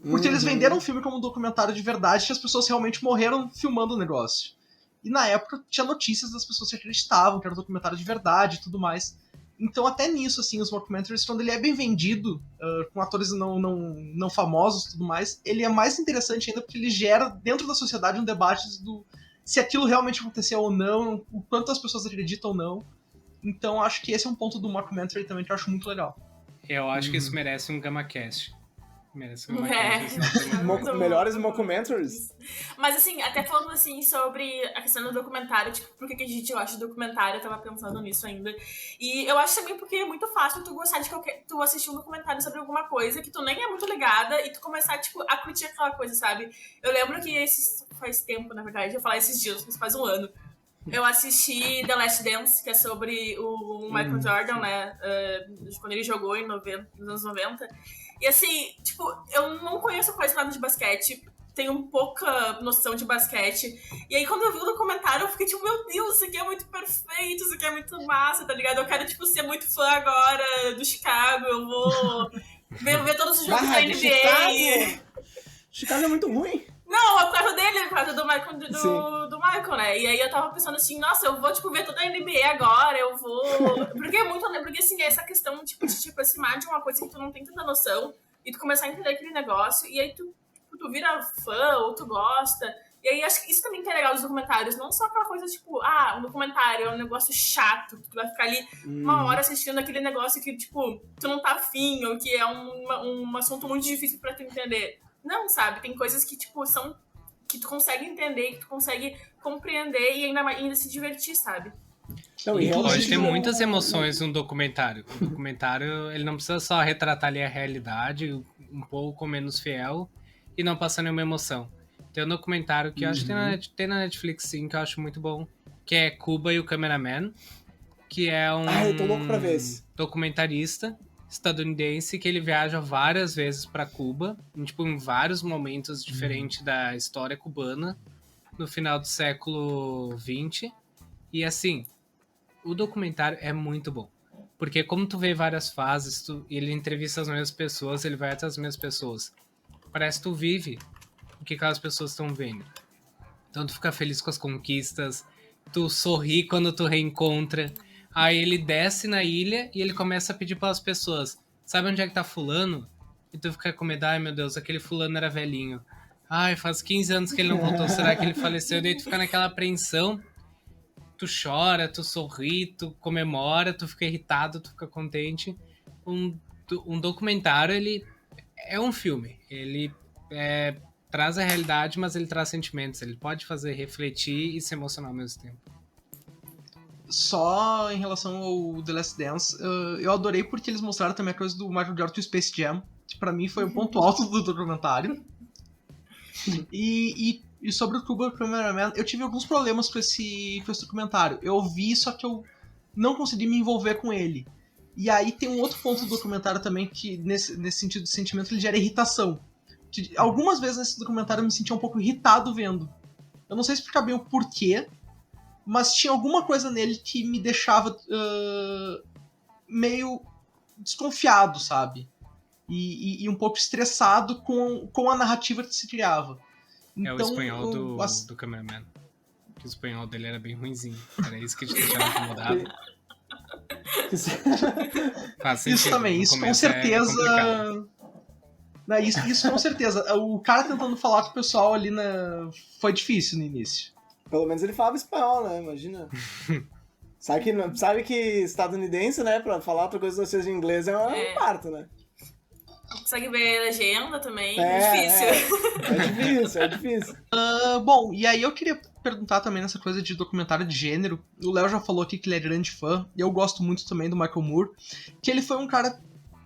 Porque eles venderam o filme como um documentário de verdade, que as pessoas realmente morreram filmando o negócio. E na época tinha notícias das pessoas que acreditavam que era um documentário de verdade e tudo mais. Então até nisso, assim, os mockumentaries, quando ele é bem vendido, com atores não famosos e tudo mais, ele é mais interessante ainda porque ele gera dentro da sociedade um debate do se aquilo realmente aconteceu ou não, o quanto as pessoas acreditam ou não. Então acho que esse é um ponto do mockumentary também que eu acho muito legal. Eu acho que isso merece um GamaCast. Merece um GamaCast. Melhores mockumentaries. Mas assim, até falando assim sobre a questão do documentário, tipo, por que a gente gosta de documentário, eu tava pensando nisso ainda. E eu acho também porque é muito fácil tu gostar de tu assistir um documentário sobre alguma coisa que tu nem é muito ligada e tu começar, tipo, a curtir aquela coisa, sabe? Eu lembro que faz tempo, na verdade, eu falar esses dias, mas faz um ano. Eu assisti The Last Dance, que é sobre o Michael Jordan, né? Quando ele jogou nos anos 90. E assim, tipo, eu não conheço quase nada de basquete, tenho pouca noção de basquete. E aí, quando eu vi o documentário, eu fiquei tipo, meu Deus, isso aqui é muito perfeito, isso aqui é muito massa, tá ligado? Eu quero, tipo, ser muito fã agora do Chicago, eu vou ver todos os jogos da NBA. Chicago é muito ruim. Não, é por causa dele, por causa do Michael, né? E aí eu tava pensando assim, nossa, eu vou, tipo, ver toda a NBA agora, eu vou... Porque é muito... Porque, assim, essa questão, tipo, de te aproximar de uma coisa que tu não tem tanta noção e tu começar a entender aquele negócio e aí tu vira fã ou tu gosta. E aí acho que isso também que é legal dos documentários, não só aquela coisa, tipo, um documentário é um negócio chato, que tu vai ficar ali uma hora assistindo aquele negócio que, tipo, tu não tá afim, ou que é um assunto muito difícil pra tu entender. Não, sabe? Tem coisas que, tipo, são... que tu consegue entender, que tu consegue compreender e ainda se divertir, sabe? Não, e pode ter muitas emoções no documentário. O documentário, ele não precisa só retratar ali a realidade, um pouco menos fiel, e não passar nenhuma emoção. Tem um documentário que eu acho que tem na Netflix, sim, que eu acho muito bom, que é Cuba e o Cameraman, que é um eu tô louco pra ver esse. documentarista estadunidense que ele viaja várias vezes para Cuba, em vários momentos diferentes da história cubana, no final do século XX. E assim, o documentário é muito bom. Porque como tu vê várias fases, ele entrevista as mesmas pessoas, ele vai até as mesmas pessoas. Parece que tu vive o que aquelas pessoas estão vendo. Então tu fica feliz com as conquistas, tu sorri quando tu reencontra. Aí ele desce na ilha e ele começa a pedir para as pessoas, sabe onde é que tá fulano? E tu fica com medo, ai meu Deus, aquele fulano era velhinho. Ai, faz 15 anos que ele não voltou, será que ele faleceu? E daí tu fica naquela apreensão, tu chora, tu sorri, tu comemora, tu fica irritado, tu fica contente. Um documentário, ele é um filme, ele traz a realidade, mas ele traz sentimentos, ele pode fazer refletir e se emocionar ao mesmo tempo. Só em relação ao The Last Dance, eu adorei porque eles mostraram também a coisa do Michael Jordan do Space Jam, que pra mim foi o ponto alto do documentário. E sobre o Cuba Cameraman, eu tive alguns problemas com esse documentário. Eu vi, só que eu não consegui me envolver com ele. E aí tem um outro ponto do documentário também que, nesse sentido de sentimento, ele gera irritação. Algumas vezes nesse documentário eu me sentia um pouco irritado vendo. Eu não sei explicar bem o porquê, mas tinha alguma coisa nele que me deixava meio desconfiado, sabe? E um pouco estressado com a narrativa que se criava. Então, o espanhol do cameraman. Que o espanhol dele era bem ruinzinho. Era isso que te deixava incomodado. Isso também, isso com certeza... Isso com certeza. O cara tentando falar com o pessoal ali foi difícil no início. Pelo menos ele falava espanhol, né? Imagina. Sabe que estadunidense, né? Pra falar outra coisa que seja em inglês é um parto, né? Consegue ver a legenda também, é difícil. Bom, e aí eu queria perguntar também nessa coisa de documentário de gênero. O Léo já falou aqui que ele é grande fã, e eu gosto muito também do Michael Moore, que ele foi um cara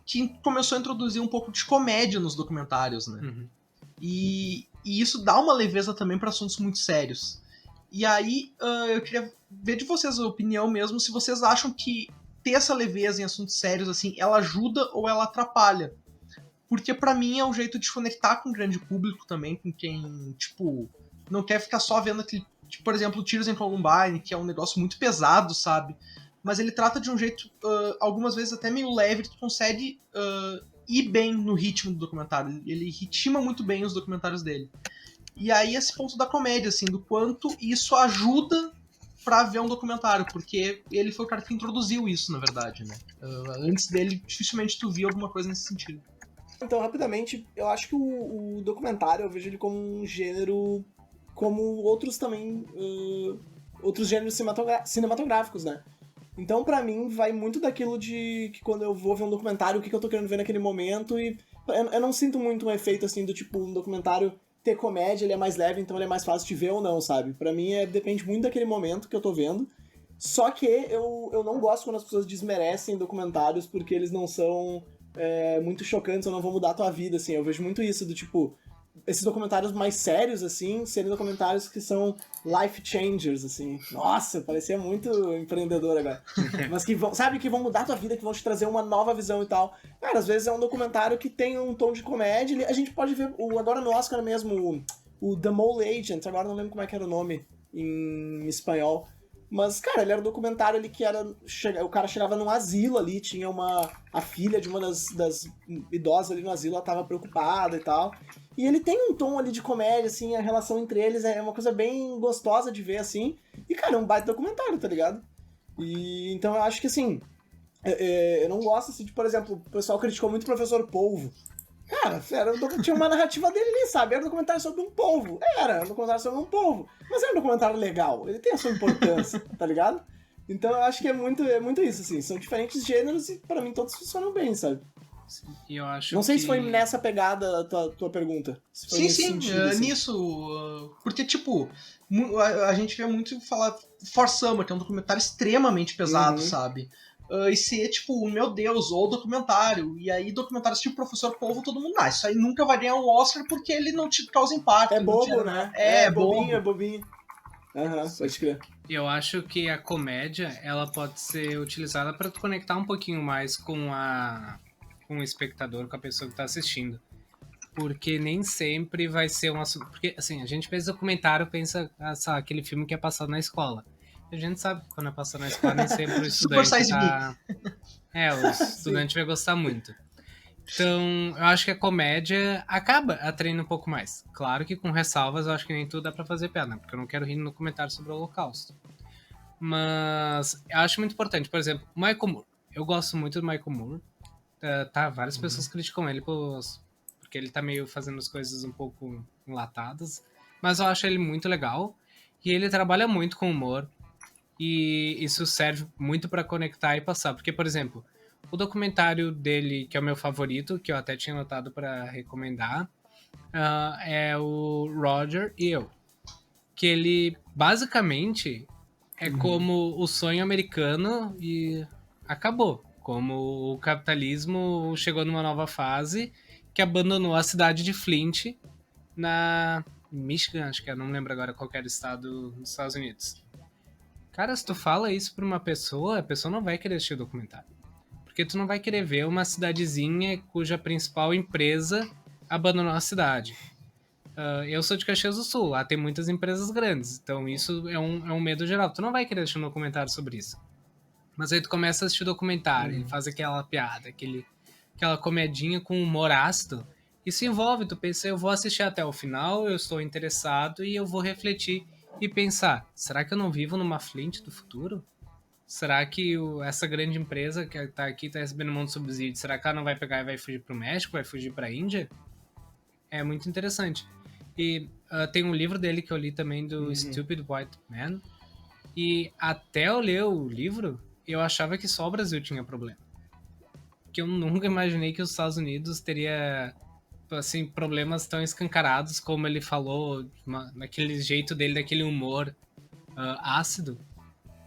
que começou a introduzir um pouco de comédia nos documentários, né? Uhum. E isso dá uma leveza também para assuntos muito sérios. E aí eu queria ver de vocês a opinião mesmo, se vocês acham que ter essa leveza em assuntos sérios, assim, ela ajuda ou ela atrapalha. Porque pra mim é um jeito de conectar com o grande público também, com quem, tipo, não quer ficar só vendo aquele, tipo, por exemplo, Tiros em Columbine, que é um negócio muito pesado, sabe? mas ele trata de um jeito, algumas vezes até meio leve, tu consegue ir bem no ritmo do documentário. Ele ritma muito bem os documentários dele. E aí esse ponto da comédia, assim, do quanto isso ajuda pra ver um documentário, porque ele foi o cara que introduziu isso, na verdade, né? Antes dele, dificilmente tu via alguma coisa nesse sentido. Então, rapidamente, eu acho que o documentário, eu vejo ele como um gênero, como outros também, outros gêneros cinematográficos, né? Então, pra mim, vai muito daquilo de que quando eu vou ver um documentário, o que eu tô querendo ver naquele momento, e eu não sinto muito um efeito, assim, do tipo, um documentário ter comédia, ele é mais leve, então ele é mais fácil de ver ou não, sabe? Pra mim, depende muito daquele momento que eu tô vendo. Só que eu não gosto quando as pessoas desmerecem documentários porque eles não são muito chocantes ou não vão mudar a tua vida, assim. Eu vejo muito isso, do tipo, esses documentários mais sérios, assim, serem documentários que são life changers, assim. Nossa, parecia muito empreendedor agora. Mas que vão, sabe, que vão mudar a tua vida, que vão te trazer uma nova visão e tal. Cara, às vezes é um documentário que tem um tom de comédia. A gente pode ver, agora no Oscar mesmo, o The Mole Agent, agora não lembro como é que era o nome em espanhol. Mas, cara, ele era um documentário ali que era... O cara chegava num asilo ali, tinha a filha de uma das idosas ali no asilo, ela tava preocupada e tal. E ele tem um tom ali de comédia, assim, a relação entre eles é uma coisa bem gostosa de ver, assim. E, cara, é um baita documentário, tá ligado? E então eu acho que, assim, eu não gosto, assim, de, por exemplo, o pessoal criticou muito o Professor Polvo. Cara, tinha uma narrativa dele ali, sabe? Era um documentário sobre um polvo. Era um documentário sobre um polvo. Mas era um documentário legal. Ele tem a sua importância, tá ligado? Então eu acho que é muito isso, assim. São diferentes gêneros e pra mim todos funcionam bem, sabe? E eu acho não sei que... se foi nessa pegada a tua pergunta. Se foi sim, sentido, assim. Nisso. Porque, tipo, a gente vê muito falar For Summer, que é um documentário extremamente pesado, sabe? E ser, tipo, meu Deus, ou documentário. E aí, documentários tipo Professor Polvo, todo mundo, isso aí nunca vai ganhar um Oscar porque ele não te causa impacto. É bobo, né? É bobinho, bobo. é bobinho. Pode crer. Eu acho que a comédia, ela pode ser utilizada para tu conectar um pouquinho mais com o espectador, com a pessoa que tá assistindo. Porque nem sempre vai ser um assunto... Porque, assim, a gente pensa documentário, pensa, aquele filme que é passado na escola. A gente sabe que quando é passado na escola, nem sempre o estudante tá... o estudante vai gostar muito. Então, eu acho que a comédia acaba atraindo um pouco mais. Claro que com ressalvas, eu acho que nem tudo dá pra fazer piada, porque eu não quero rir no comentário sobre o Holocausto. Mas eu acho muito importante. Por exemplo, Michael Moore. Eu gosto muito do Michael Moore. Várias pessoas criticam ele porque ele tá meio fazendo as coisas um pouco enlatadas. Mas eu acho ele muito legal. E ele trabalha muito com humor. E isso serve muito pra conectar e passar. Porque, por exemplo, o documentário dele, que é o meu favorito, que eu até tinha anotado pra recomendar, é o Roger e Eu. Que ele, basicamente, é como o sonho americano e acabou. Como o capitalismo chegou numa nova fase que abandonou a cidade de Flint na Michigan, acho que eu não lembro agora qual era o estado dos Estados Unidos. Cara, se tu fala isso pra uma pessoa, a pessoa não vai querer assistir o documentário. Porque tu não vai querer ver uma cidadezinha cuja principal empresa abandonou a cidade. Eu sou de Caxias do Sul, lá tem muitas empresas grandes, então isso é um medo geral. Tu não vai querer assistir um documentário sobre isso. Mas aí tu começa a assistir o documentário, ele faz aquela piada, aquela comedinha com humor ácido, isso envolve, tu pensa, eu vou assistir até o final, eu estou interessado e eu vou refletir e pensar, será que eu não vivo numa Flint do futuro? Será que essa grande empresa que tá aqui, tá recebendo um monte de subsídio, será que ela não vai pegar e vai fugir pro México, vai fugir pra Índia? É muito interessante. E tem um livro dele que eu li também, do Stupid White Man, e até eu ler o livro, eu achava que só o Brasil tinha problema. Porque eu nunca imaginei que os Estados Unidos teria, assim, problemas tão escancarados como ele falou, naquele jeito dele, daquele humor ácido.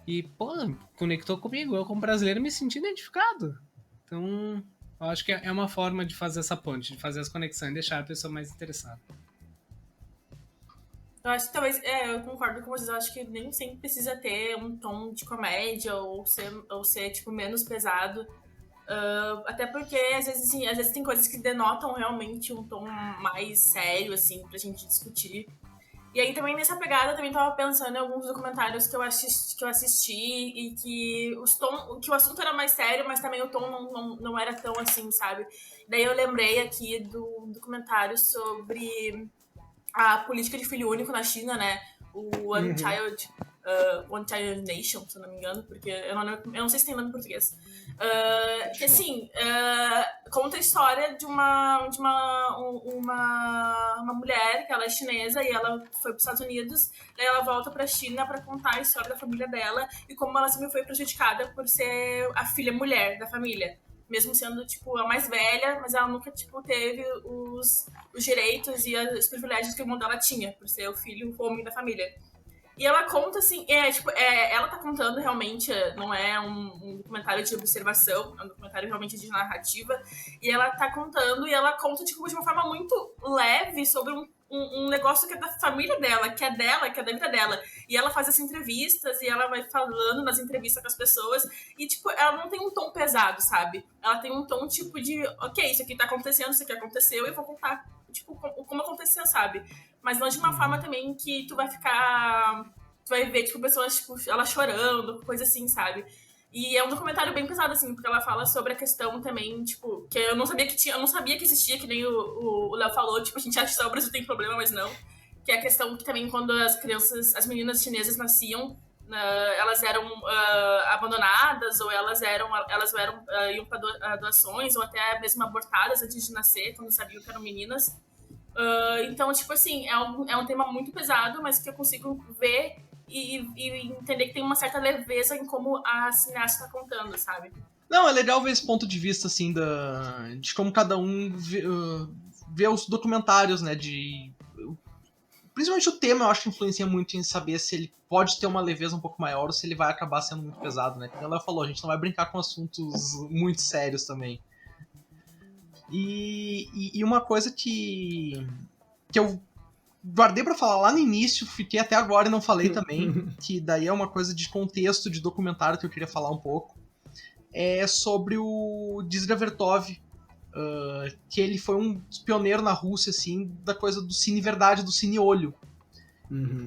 E, pô, conectou comigo. Eu, como brasileiro, me senti identificado. Então, eu acho que é uma forma de fazer essa ponte, de fazer as conexões e deixar a pessoa mais interessada. Eu acho que talvez, eu concordo com vocês, eu acho que nem sempre precisa ter um tom de comédia ou ser tipo, menos pesado. Até porque, às vezes tem coisas que denotam realmente um tom mais sério, assim, pra gente discutir. E aí também nessa pegada eu também tava pensando em alguns documentários que eu assisti e que o assunto era mais sério, mas também o tom não era tão assim, sabe? Daí eu lembrei aqui do documentário sobre a política de filho único na China, né? O One Child Nation, se eu não me engano, porque eu não sei se tem nome em português. Que assim, conta a história de uma mulher que ela é chinesa e ela foi para os Estados Unidos, daí ela volta para a China para contar a história da família dela e como ela sempre foi prejudicada por ser a filha mulher da família. Mesmo sendo, tipo, a mais velha, mas ela nunca, tipo, teve os direitos e os privilégios que o irmão dela tinha, por ser o filho, o homem da família. E ela conta, assim, ela tá contando realmente, não é um documentário de observação, é um documentário realmente de narrativa, e ela tá contando, e ela conta, tipo, de uma forma muito leve sobre um negócio que é da família dela, que é da vida dela. E ela faz essas entrevistas, e ela vai falando nas entrevistas com as pessoas, e, tipo, ela não tem um tom pesado, sabe? Ela tem um tom, tipo, de, ok, isso aqui tá acontecendo, isso aqui aconteceu, e eu vou contar, tipo, como aconteceu, sabe? Mas não de uma forma também que tu vai ver, tipo, pessoas, tipo, ela chorando, coisa assim, sabe? E é um documentário bem pesado, assim, porque ela fala sobre a questão também, tipo, que eu não sabia que existia, que nem o Léo falou, tipo, a gente acha que só o Brasil tem problema, mas não. Que é a questão que também quando as meninas chinesas nasciam, elas eram abandonadas, ou elas iam para doações, ou até mesmo abortadas antes de nascer, quando sabiam que eram meninas. Então, tipo assim, é um tema muito pesado, mas que eu consigo ver e entender que tem uma certa leveza em como a cineasta tá contando, sabe? Não, é legal ver esse ponto de vista, assim, de como cada um vê os documentários, né, principalmente o tema, eu acho que influencia muito em saber se ele pode ter uma leveza um pouco maior ou se ele vai acabar sendo muito pesado, né? Como ela falou, a gente não vai brincar com assuntos muito sérios também. E uma coisa que eu guardei pra falar lá no início, fiquei até agora e não falei também, que daí é uma coisa de contexto, de documentário que eu queria falar um pouco, é sobre o Dziga Vertov, que ele foi um pioneiro na Rússia, assim, da coisa do cine verdade, do cine olho.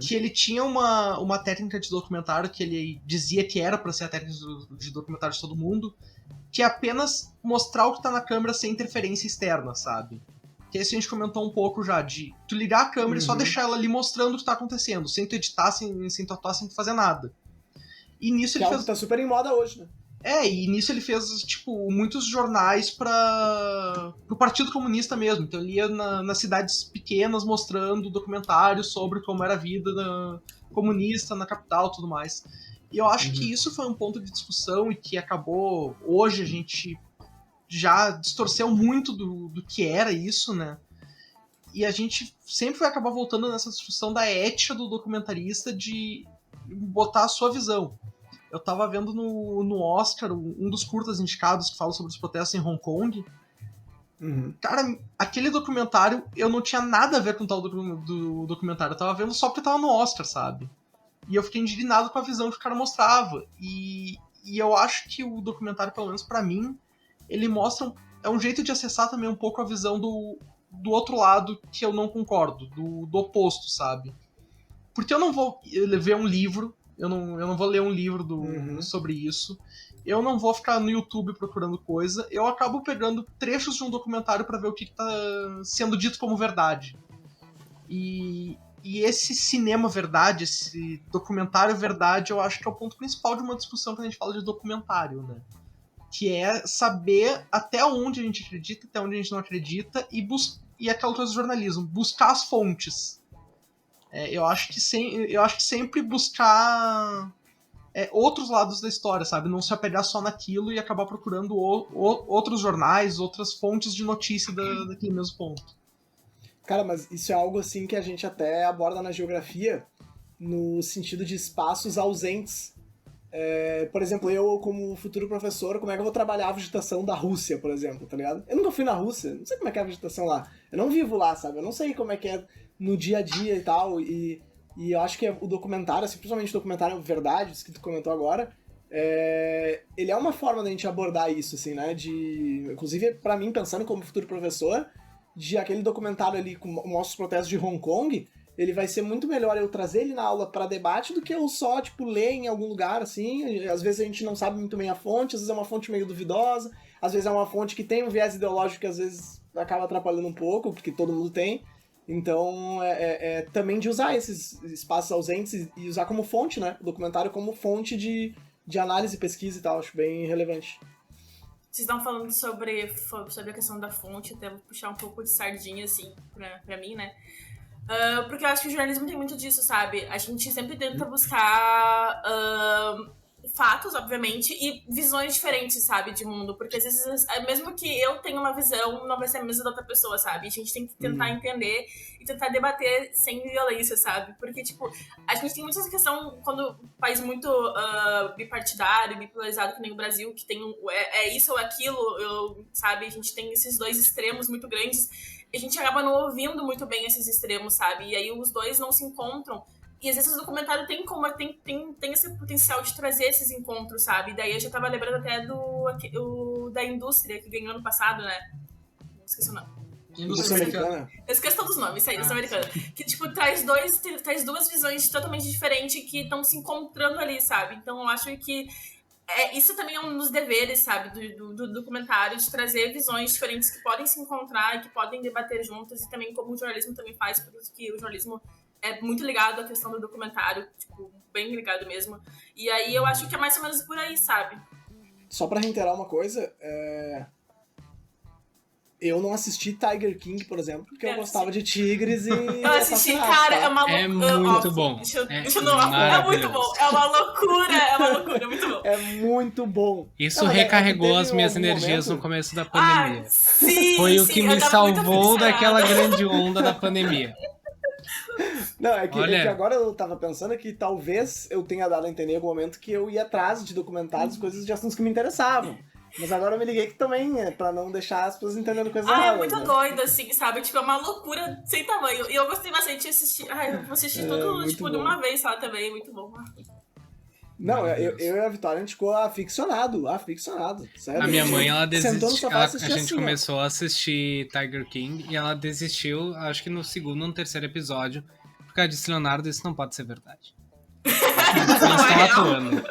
Que ele tinha uma técnica de documentário que ele dizia que era pra ser a técnica de documentário de todo mundo, que é apenas mostrar o que tá na câmera sem interferência externa, sabe? Que isso a gente comentou um pouco já, de tu ligar a câmera e só deixar ela ali mostrando o que tá acontecendo, sem tu editar, sem tu atuar, sem tu fazer nada. E nisso ele fez... tá super em moda hoje, né? E nisso ele fez, tipo, muitos jornais pro Partido Comunista mesmo. Então ele ia nas cidades pequenas mostrando documentários sobre como era a vida comunista na capital e tudo mais. E eu acho que isso foi um ponto de discussão e que acabou... Hoje a gente já distorceu muito do que era isso, né? E a gente sempre vai acabar voltando nessa discussão da ética do documentarista de botar a sua visão. Eu tava vendo no Oscar um dos curtas indicados que fala sobre os protestos em Hong Kong. Cara, aquele documentário, eu não tinha nada a ver com o tal do documentário. Eu tava vendo só porque tava no Oscar, sabe? E eu fiquei indignado com a visão que o cara mostrava. E eu acho que o documentário, pelo menos pra mim, ele mostra... É um jeito de acessar também um pouco a visão do outro lado que eu não concordo, do oposto, sabe? Porque eu não vou ver um livro, eu não vou ler um livro sobre isso, eu não vou ficar no YouTube procurando coisa, eu acabo pegando trechos de um documentário pra ver o que tá sendo dito como verdade. E esse cinema verdade, esse documentário verdade, eu acho que é o ponto principal de uma discussão quando a gente fala de documentário, né? Que é saber até onde a gente acredita, até onde a gente não acredita, e aquela coisa do jornalismo, buscar as fontes. Eu acho que sempre buscar outros lados da história, sabe? Não se apegar só naquilo e acabar procurando outros jornais, outras fontes de notícia daquele mesmo ponto. Cara, mas isso é algo assim que a gente até aborda na geografia, no sentido de espaços ausentes. Por exemplo, eu, como futuro professor, como é que eu vou trabalhar a vegetação da Rússia, por exemplo, tá ligado? Eu nunca fui na Rússia, não sei como é que é a vegetação lá. Eu não vivo lá, sabe? Eu não sei como é que é no dia a dia e tal. E eu acho que o documentário, assim, principalmente o documentário Verdades, que tu comentou agora, ele é uma forma da gente abordar isso, assim, né? Inclusive, pra mim, pensando como futuro professor, de aquele documentário ali que mostra os protestos de Hong Kong, ele vai ser muito melhor eu trazer ele na aula para debate do que eu só, tipo, ler em algum lugar, assim. Às vezes a gente não sabe muito bem a fonte, às vezes é uma fonte meio duvidosa, às vezes é uma fonte que tem um viés ideológico que às vezes acaba atrapalhando um pouco, porque todo mundo tem. Então, também de usar esses espaços ausentes e usar como fonte, né? O documentário como fonte de análise, pesquisa e tal. Acho bem relevante. Vocês estão falando sobre a questão da fonte, até vou puxar um pouco de sardinha, assim, pra mim, né? Porque eu acho que o jornalismo tem muito disso, sabe? A gente sempre tenta buscar fatos, obviamente, e visões diferentes, sabe, de mundo. Porque às vezes, mesmo que eu tenha uma visão, não vai ser a mesma da outra pessoa, sabe? A gente tem que tentar entender e tentar debater sem violência, sabe? Porque, tipo, a gente tem muito essa questão, quando um país muito bipartidário, bipolarizado, que nem o Brasil, que tem isso ou aquilo, sabe? A gente tem esses dois extremos muito grandes. A gente acaba não ouvindo muito bem esses extremos, sabe? E aí os dois não se encontram. E às vezes o documentário tem esse potencial de trazer esses encontros, sabe? E daí eu já tava lembrando até da indústria que ganhou ano passado, né? Não esqueci o nome. Indústria americana. Eu esqueço todos os nomes, isso aí, indústria americana. Que, tipo, traz duas visões totalmente diferentes que estão se encontrando ali, sabe? Então eu acho que isso também é um dos deveres, sabe, do documentário, de trazer visões diferentes que podem se encontrar e que podem debater juntas, e também como o jornalismo também faz, porque o jornalismo é muito ligado à questão do documentário, tipo, bem ligado mesmo. E aí eu acho que é mais ou menos por aí, sabe? Só pra reiterar uma coisa, eu não assisti Tiger King, por exemplo, porque eu gostava de tigres e... Eu assisti, cara, é uma loucura. É muito bom. É muito bom. É uma loucura, muito bom. É muito bom. Isso recarregou as minhas energias no começo da pandemia. Sim, Foi o que me salvou daquela grande onda da pandemia. Não, é que agora eu tava pensando que talvez eu tenha dado a entender em algum momento que eu ia atrás de documentários, coisas de assuntos que me interessavam. Mas agora eu me liguei que também é pra não deixar as pessoas entendendo coisas erradas. É muito doido, assim, sabe? Tipo, é uma loucura sem tamanho. E eu gostei bastante de assistir. Eu vou assistir tudo, tipo, bom. De uma vez só também, muito bom. Não, eu e a Vitória, a gente ficou aficionado. Sério. A minha mãe, ela desistiu. A gente assim, começou a assistir Tiger King e ela desistiu, acho que no segundo ou no terceiro episódio, por causa de Leonardo, isso não pode ser verdade. Eles estão atuando.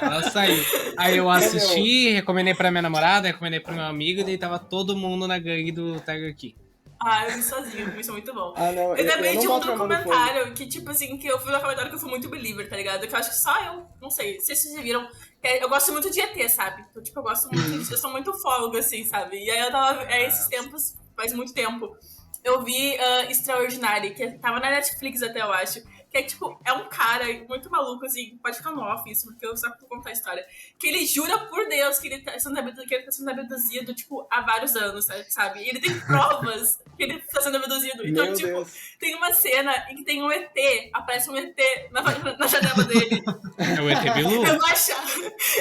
Ela saiu. Aí eu assisti, recomendei pra minha namorada, recomendei pro meu amigo, e daí tava todo mundo na gangue do TigerKing. Eu vi sozinho, isso é muito bom. Não, eu lembrei de um documentário que, tipo assim, que eu fui no documentário que eu sou muito believer, tá ligado? Que eu acho que só eu, não sei, se vocês já viram. Eu gosto muito de ET, sabe? Então, tipo, eu gosto muito, eu sou muito ufólogo, assim, sabe? E aí eu tava, esses tempos, faz muito tempo, eu vi Extraordinary, que tava na Netflix até, eu acho. Que é, tipo, é um cara muito maluco, assim, pode ficar no off isso, porque eu só vou contar a história. Que ele jura por Deus que ele tá sendo abduzido, tipo, há vários anos, sabe? E ele tem provas que ele tá sendo abduzido. Então, Meu tipo, Deus. tem uma cena em que tem um ET, aparece um ET na janela dele. É o ET Bilu? Eu vou achar.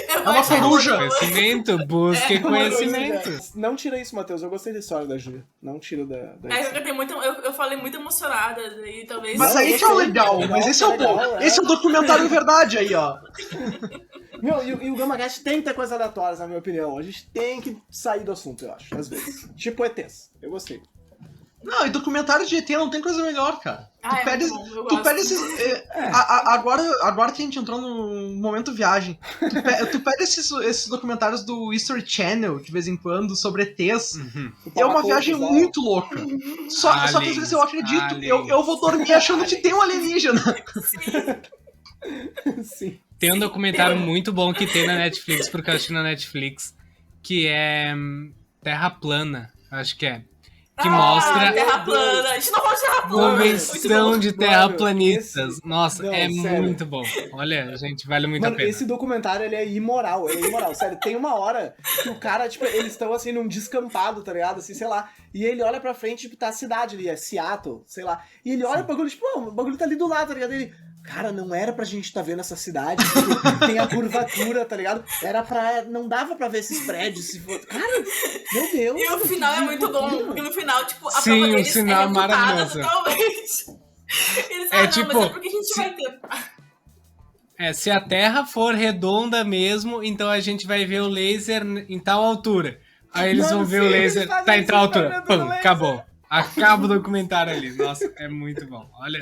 É uma coruja. Conhecimento, busque conhecimento. Não tira isso, Matheus. Eu gostei da história da Júlia. Não tira da eu falei muito emocionada, e talvez... Mas aí que é o legal, mas esse é o bom. Esse é o documentário em verdade aí, ó. Meu, e o GamaCast tem que ter coisas aleatórias, na minha opinião. A gente tem que sair do assunto, eu acho, às vezes. Tipo ETs. Eu gostei. Não, e documentário de ET não tem coisa melhor, cara. Tu pede esses... Agora que a gente entrou no momento viagem, tu pede esses documentários do History Channel, de vez em quando, sobre ETs. É uma viagem muito louca. Só que às vezes eu acredito, eu vou dormir achando que tem um alienígena. Sim. Tem um documentário muito bom que tem na Netflix, porque eu assisti na Netflix, que é Terra Plana, acho que é. Que mostra Terra plana. A gente não falou de Terra plana. Convenção de terraplanistas. Nossa, não, é sério. muito bom. Olha, gente, vale muito a Mano, pena. esse documentário, ele é imoral. Sério, tem uma hora que o cara, tipo, eles estão, assim, num descampado, tá ligado? Assim, sei lá. E ele olha pra frente, tipo, tá a cidade ali, é Seattle, sei lá. E ele olha pro bagulho, tipo, o bagulho tá ali do lado, tá ligado? Ele... Cara, não era pra gente tá vendo essa cidade, porque tem a curvatura, tá ligado? Era pra... Não dava pra ver esses prédios, se for... Cara, meu Deus. E o final é muito bom, porque no final, tipo, a Sim, prova o deles final é refutada maravilhoso. totalmente. Eles É não, tipo, mas é porque a gente vai ter... Se a Terra for redonda mesmo, então a gente vai ver o laser em tal altura. Aí eles vão ver o laser, tá em tal altura. Pum, acabou. Acaba o documentário ali. Nossa, é muito bom. Olha.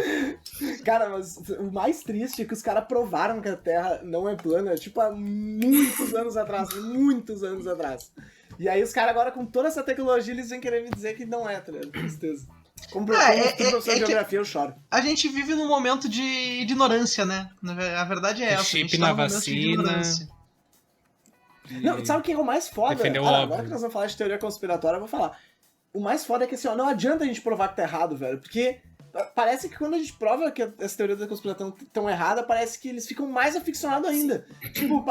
Cara, mas o mais triste é que os caras provaram que a Terra não é plana, tipo, há muitos anos atrás. Muitos anos atrás. E aí os caras agora, com toda essa tecnologia, eles vêm querer me dizer que não é, tá ligado? Tristeza. Como professor de geografia, eu choro. A gente vive num momento de ignorância, né? A verdade é essa. Chip a gente na tá num momento de vacina. ignorância. Não, sabe o que é o mais foda? Defender o Agora óbvio. que nós vamos falar de teoria conspiratória, eu vou falar. O mais foda é que assim, ó, não adianta a gente provar que tá errado, velho. Porque parece que quando a gente prova que essa teoria da conspiração tão errada, parece que eles ficam mais aficionados ainda. Tipo,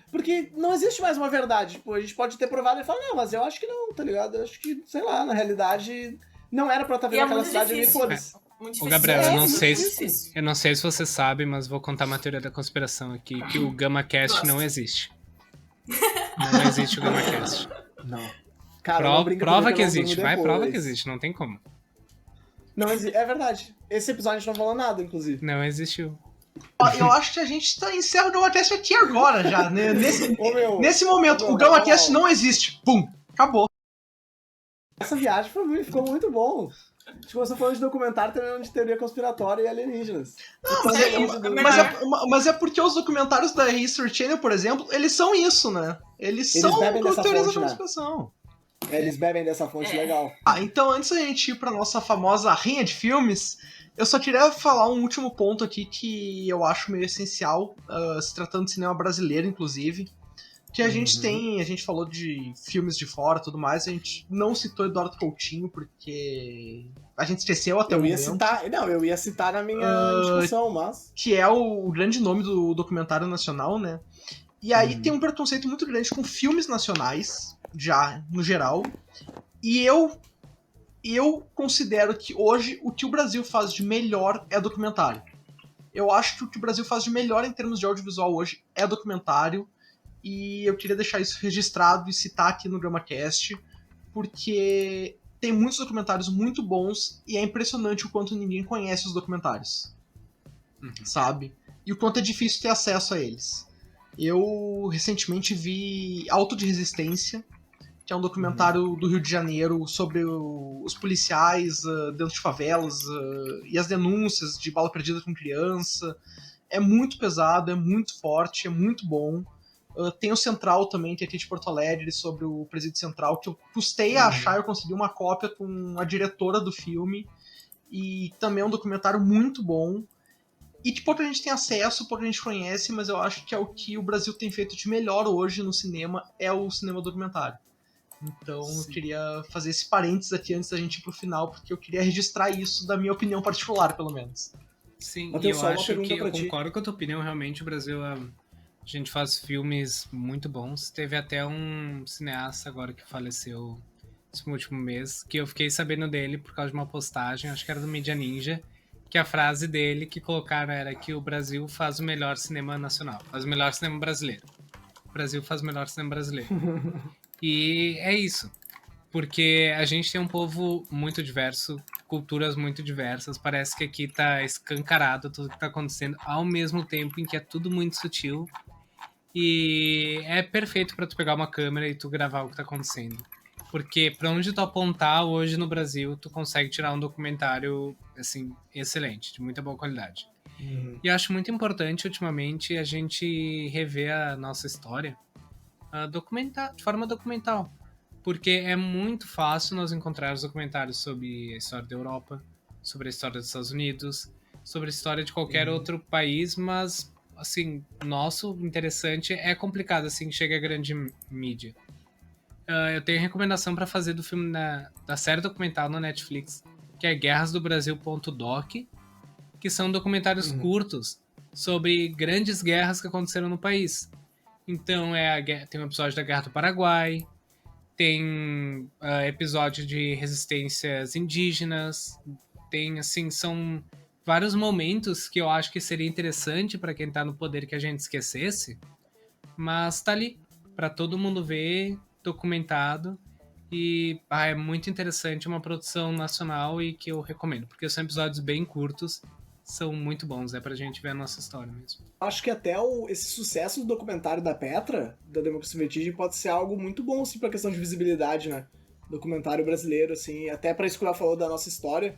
porque não existe mais uma verdade. Tipo, a gente pode ter provado e falar, não, mas eu acho que não, tá ligado? Eu acho que, sei lá, na realidade, não era pra estar vendo aquela cidade ali, foda-se. Ô, Gabriel, eu difícil. não sei se você sabe, mas vou contar uma teoria da conspiração aqui, que o GamaCast não existe. Não existe o GamaCast. Não. Cara, não brinca prova comigo, que eu não existe, durmo vai, depois. prova que existe, não tem como. Não existe, é verdade. Esse episódio a gente não falou nada, inclusive. Não existiu. Eu acho que a gente encerra o GamaCast aqui agora já, né? Nesse momento, Ô, meu, o GamaCast não. não existe. Pum, acabou. Essa viagem ficou muito bom. A gente começou falando de documentário, terminando de teoria conspiratória e alienígenas. Mas é porque os documentários da History Channel, por exemplo, eles são isso, né? Eles são bebem dessa teorias da fonte, né? conspiração. Eles bebem dessa fonte legal. Então antes da gente ir pra nossa famosa rinha de filmes, eu só queria falar um último ponto aqui que eu acho meio essencial, se tratando de cinema brasileiro, inclusive. Que a gente tem, a gente falou de filmes de fora e tudo mais, a gente não citou Eduardo Coutinho, porque a gente esqueceu até o momento. Eu ia citar na minha discussão, mas... Que é o grande nome do documentário nacional, né? E aí tem um preconceito muito grande com filmes nacionais, já, no geral. E eu considero que hoje o que o Brasil faz de melhor é documentário. Eu acho que o que o Brasil faz de melhor em termos de audiovisual hoje é documentário. E eu queria deixar isso registrado e citar aqui no GramaCast, porque tem muitos documentários muito bons e é impressionante o quanto ninguém conhece os documentários, sabe? E o quanto é difícil ter acesso a eles. Eu recentemente vi Auto de Resistência, que é um documentário do Rio de Janeiro sobre os policiais dentro de favelas e as denúncias de bala perdida com criança. É muito pesado, é muito forte, é muito bom. Tem o Central também, que é aqui de Porto Alegre, sobre o Presídio Central, que eu custei a achar, eu consegui uma cópia com a diretora do filme, e também é um documentário muito bom, e que pouca gente tem acesso, pouca gente conhece, mas eu acho que é o que o Brasil tem feito de melhor hoje no cinema, é o cinema documentário. Então eu queria fazer esse parênteses aqui antes da gente ir pro final, porque eu queria registrar isso da minha opinião particular, pelo menos. Sim, eu e eu acho que eu ti. concordo com a tua opinião, realmente o Brasil... A gente faz filmes muito bons. Teve até um cineasta agora que faleceu esse último mês, que eu fiquei sabendo dele por causa de uma postagem, acho que era do Mídia Ninja, que a frase dele que colocaram era que o Brasil faz o melhor cinema nacional, faz o melhor cinema brasileiro. O Brasil faz o melhor cinema brasileiro. E é isso. Porque a gente tem um povo muito diverso, culturas muito diversas. Parece que aqui tá escancarado tudo que tá acontecendo, ao mesmo tempo em que é tudo muito sutil. E é perfeito pra tu pegar uma câmera e tu gravar o que tá acontecendo. Porque pra onde tu apontar hoje no Brasil, tu consegue tirar um documentário, assim, excelente, de muita boa qualidade. E eu acho muito importante, ultimamente, a gente rever a nossa história de forma documental. Porque é muito fácil nós encontrarmos documentários sobre a história da Europa, sobre a história dos Estados Unidos, sobre a história de qualquer outro país, mas... assim, nosso interessante é complicado, assim, chega a grande mídia. Eu tenho recomendação para fazer do filme da série documental na Netflix, que é guerrasdobrasil.doc, que são documentários curtos sobre grandes guerras que aconteceram no país. Então, tem um episódio da Guerra do Paraguai, tem episódio de resistências indígenas, tem, assim, são... vários momentos que eu acho que seria interessante para quem tá no poder que a gente esquecesse, mas tá ali para todo mundo ver, documentado, e é muito interessante, uma produção nacional e que eu recomendo, porque são episódios bem curtos, são muito bons, pra gente ver a nossa história mesmo. Acho que até esse sucesso do documentário da Petra, da Democracia em Vertigem, pode ser algo muito bom, assim, pra questão de visibilidade, né? documentário brasileiro, assim, até pra isso que o Léo falou da nossa história.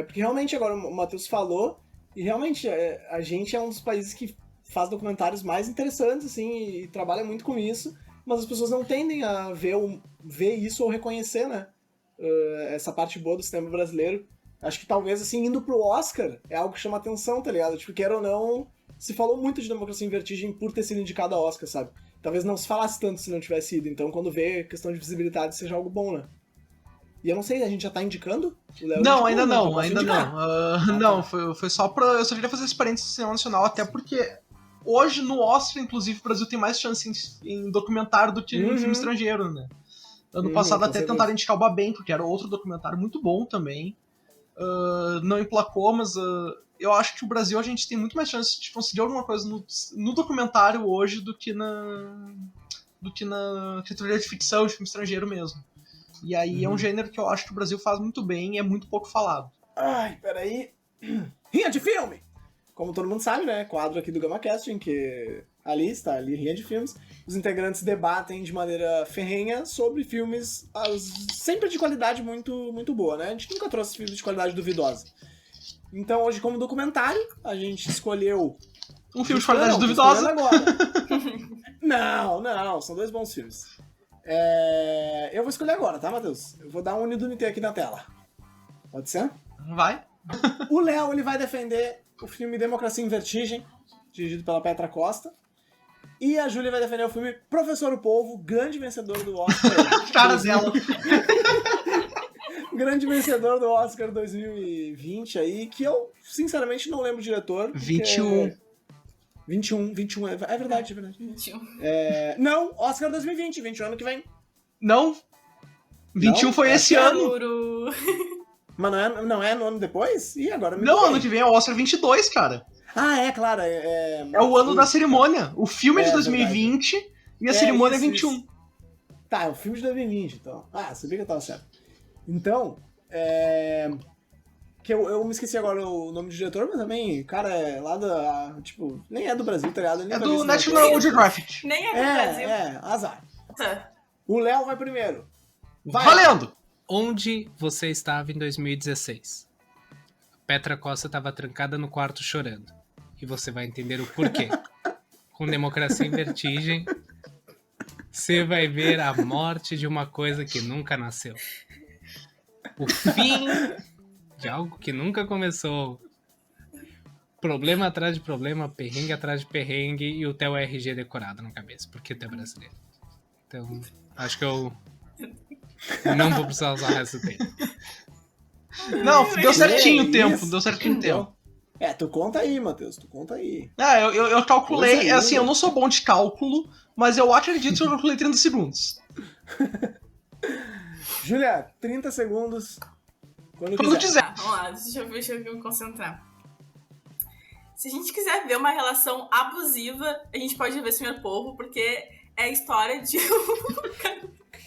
Porque realmente, agora o Matheus falou, e realmente a gente é um dos países que faz documentários mais interessantes, assim, e trabalha muito com isso, mas as pessoas não tendem a ver isso ou reconhecer, né? Essa parte boa do cinema brasileiro. Acho que talvez, assim, indo pro Oscar é algo que chama atenção, tá ligado? Tipo, quer ou não, se falou muito de Democracia em Vertigem por ter sido indicado a Oscar, sabe? Talvez não se falasse tanto se não tivesse ido. Então, quando vê questão de visibilidade, seja algo bom, né? E eu não sei, a gente já tá indicando? O Léo não, indicou, ainda não, ainda indicar? não. Não, foi só pra... Eu só queria fazer esse parênteses do cinema nacional, até porque hoje, no Oscar, inclusive, o Brasil tem mais chance em documentário do que em filme estrangeiro, né? Ano passado até tentaram indicar o Babem, porque era outro documentário muito bom também. Não emplacou, mas eu acho que o Brasil a gente tem muito mais chance de conseguir alguma coisa no documentário hoje do que na categoria de ficção, de filme estrangeiro mesmo. E aí é um gênero que eu acho que o Brasil faz muito bem e é muito pouco falado. Ai, peraí. Rinha de filme! Como todo mundo sabe, né? Quadro aqui do Gama Casting, que ali está, Rinha de Filmes. Os integrantes debatem de maneira ferrenha sobre filmes sempre de qualidade muito, muito boa, né? A gente nunca trouxe filmes de qualidade duvidosa. Então hoje, como documentário, a gente escolheu... Um filme de qualidade duvidosa? Agora. Não, são 2 bons filmes. Eu vou escolher agora, tá, Matheus? Eu vou dar um Unidunité aqui na tela. Pode ser? Vai. O Léo, ele vai defender o filme Democracia em Vertigem, dirigido pela Petra Costa. E a Júlia vai defender o filme Professor o Polvo, grande vencedor do Oscar. Cara dela. Grande vencedor do Oscar 2020 aí, que eu, sinceramente, não lembro o diretor. 21. 21, é verdade, é verdade. 21. Não, Oscar 2020, 21 ano que vem. Não. 21 foi esse ano. Mas não é no ano depois? Ih, agora me Não, peguei. ano que vem é o Oscar 22, cara. Ah, claro. É o ano da cerimônia. O filme é de 2020 verdade. E a cerimônia é 21. Isso. Tá, é o filme de 2020, então. Sabia que eu tava certo. Então, que eu me esqueci agora o nome do diretor, mas também, cara, é lá da... Tipo, nem é do Brasil, tá ligado? É do National Geographic. Nem é do Brasil. Azar. Tá. O Léo vai primeiro. Vai. Valendo! Onde você estava em 2016? Petra Costa estava trancada no quarto chorando. E você vai entender o porquê. Com Democracia em Vertigem, você vai ver a morte de uma coisa que nunca nasceu. O fim de algo que nunca começou. Problema atrás de problema, perrengue atrás de perrengue e o teu RG decorado na cabeça, porque tu é brasileiro. Então, acho que eu não vou precisar usar o resto do tempo. Não, deu certinho o tempo, deu certinho o tempo. Tu conta aí, Matheus, tu conta aí. Eu calculei, assim, eu não sou bom de cálculo, mas eu acredito que eu calculei 30 segundos. Júlia, 30 segundos. Quando quiser. Tá, vamos lá, deixa eu me concentrar. Se a gente quiser ver uma relação abusiva, a gente pode ver Senhor Polvo, porque é a história de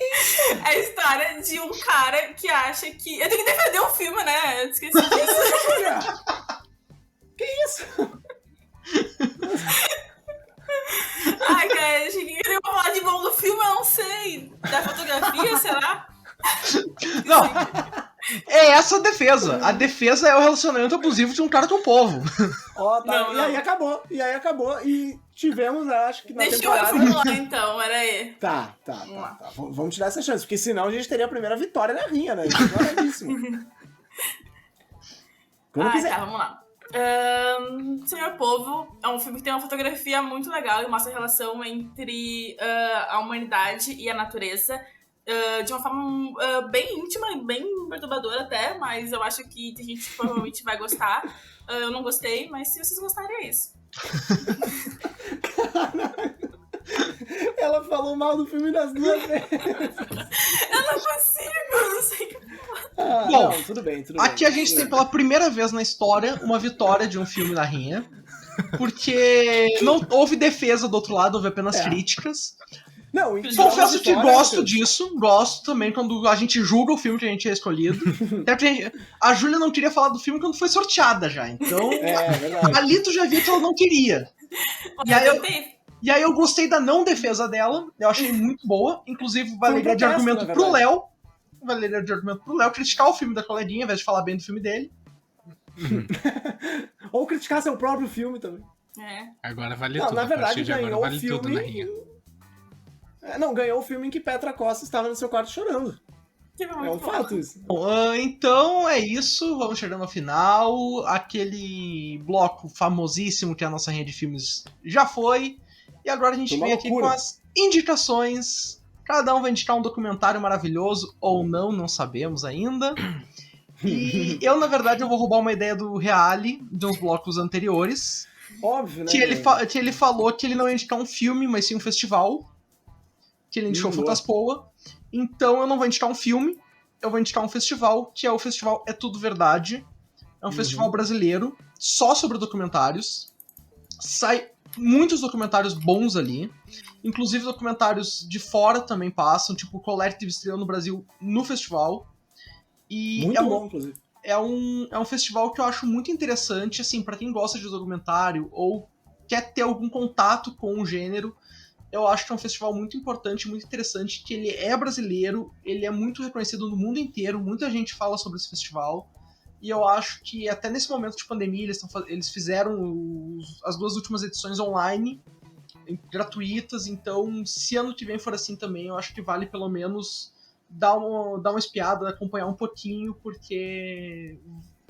É a história de um cara que acha que... Eu tenho que defender o filme, né? Eu esqueci disso. Que isso? Ai, cara, eu cheguei a falar de bom do filme, eu não sei. Da fotografia, será? Não, é essa a defesa. A defesa é o relacionamento abusivo de um cara com o povo. Tá. Não. E aí acabou. E tivemos, acho que na temporada... Deixa eu formular então, peraí. Tá. Vamos tirar essa chance, porque senão a gente teria a primeira vitória na rinha, né? Isso é raríssimo. Quando quiser. Tá, vamos lá. Senhor Polvo é um filme que tem uma fotografia muito legal e mostra a relação entre a humanidade e a natureza de uma forma bem íntima e bem perturbadora até, mas eu acho que tem gente que provavelmente vai gostar. Eu não gostei, mas se vocês gostarem é isso. Ela falou mal do filme das duas vezes. Eu não consigo, não sei o que falar. Bom, não, tudo bem. Aqui a gente tem pela primeira vez na história uma vitória de um filme na rinha, porque não houve defesa do outro lado, houve apenas críticas. Não, confesso que gosto disso, gosto também quando a gente julga o filme que a gente tinha escolhido. Até porque a Júlia não queria falar do filme quando foi sorteada já, então verdade. Ali tu já via que ela não queria. E aí eu E aí eu gostei da não defesa dela, eu achei muito boa, inclusive valeria de argumento pro Léo. Valeria de argumento pro Léo criticar o filme da coleguinha, ao invés de falar bem do filme dele. Ou criticar seu próprio filme também. Agora vale tudo. Na verdade, ganhou vale o filme. Tudo na rinha. Ganhou o filme em que Petra Costa estava no seu quarto chorando. É um fato isso. Bom, então é isso, vamos chegando ao final. Aquele bloco famosíssimo que é a nossa rinha de filmes já foi. E agora a gente vem aqui com as indicações. Cada um vai indicar um documentário maravilhoso, ou não sabemos ainda. E eu, na verdade, eu vou roubar uma ideia do Reale, de uns blocos anteriores. Óbvio, né? Que ele falou que ele não ia indicar um filme, mas sim um festival. Que ele indicou Fantaspoa. Então eu não vou indicar um filme, eu vou indicar um festival, que é o festival É Tudo Verdade. É um festival brasileiro, só sobre documentários. Sai muitos documentários bons ali. Inclusive documentários de fora também passam, tipo o Collective estreou no Brasil no festival. E muito bom, inclusive. É um festival que eu acho muito interessante, assim, pra quem gosta de documentário ou quer ter algum contato com o gênero. Eu acho que é um festival muito importante, muito interessante, que ele é brasileiro, ele é muito reconhecido no mundo inteiro, muita gente fala sobre esse festival, e eu acho que até nesse momento de pandemia eles fizeram as 2 últimas edições online, gratuitas, então se ano que vem for assim também, eu acho que vale pelo menos dar uma espiada, acompanhar um pouquinho, porque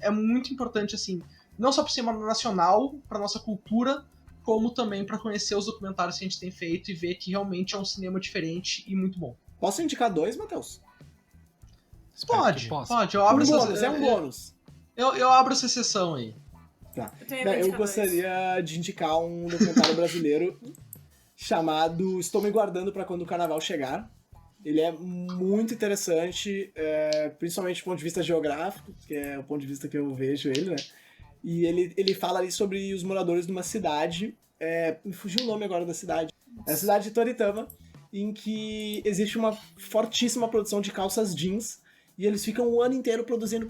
é muito importante, assim, não só pro cinema nacional, pra nossa cultura, como também para conhecer os documentários que a gente tem feito e ver que realmente é um cinema diferente e muito bom. Posso indicar 2, Matheus? Pode. Eu abro é um bônus. Eu abro essa sessão aí. Tá. Eu gostaria de indicar um documentário brasileiro chamado Estou Me Guardando para Quando o Carnaval Chegar. Ele é muito interessante, principalmente do ponto de vista geográfico, que é o ponto de vista que eu vejo ele, né? E ele fala ali sobre os moradores de uma cidade, me fugiu o nome agora da cidade, é a cidade de Toritama, em que existe uma fortíssima produção de calças jeans, e eles ficam o ano inteiro produzindo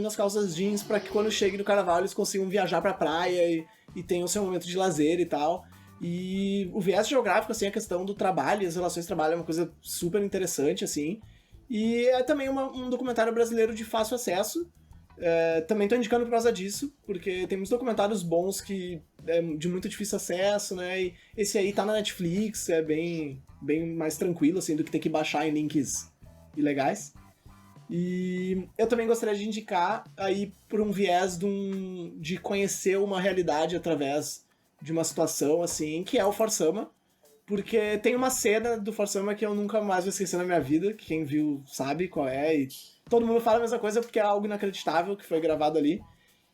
as calças jeans para que quando chegue no carnaval eles consigam viajar pra praia e tenham seu momento de lazer e tal. E o viés geográfico, assim, a questão do trabalho e as relações de trabalho é uma coisa super interessante, assim. E é também um documentário brasileiro de fácil acesso. Também tô indicando por causa disso, porque tem muitos documentários bons que é de muito difícil acesso, né? E esse aí tá na Netflix, é bem mais tranquilo, assim, do que ter que baixar em links ilegais. E eu também gostaria de indicar aí por um viés de conhecer uma realidade através de uma situação, assim, que é o Forsama, porque tem uma cena do Forsama que eu nunca mais vou esquecer na minha vida, que quem viu sabe qual é, e todo mundo fala a mesma coisa porque é algo inacreditável que foi gravado ali,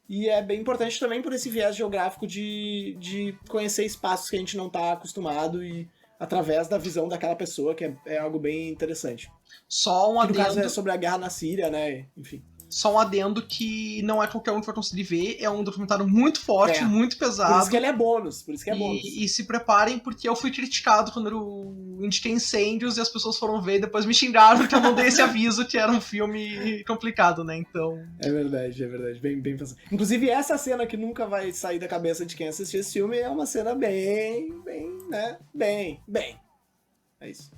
e é bem importante também por esse viés geográfico de conhecer espaços que a gente não tá acostumado e através da visão daquela pessoa, que é algo bem interessante. Só um adendo... No caso é sobre a guerra na Síria, né, enfim. Só um adendo que não é qualquer um que vai conseguir ver, é um documentário muito forte, muito pesado. Por isso que ele é bônus, E se preparem, porque eu fui criticado quando eu indiquei Incêndios e as pessoas foram ver e depois me xingaram que eu não dei esse aviso que era um filme complicado, né, então... É verdade, bem pensado. Inclusive essa cena que nunca vai sair da cabeça de quem assistiu esse filme é uma cena bem, é isso.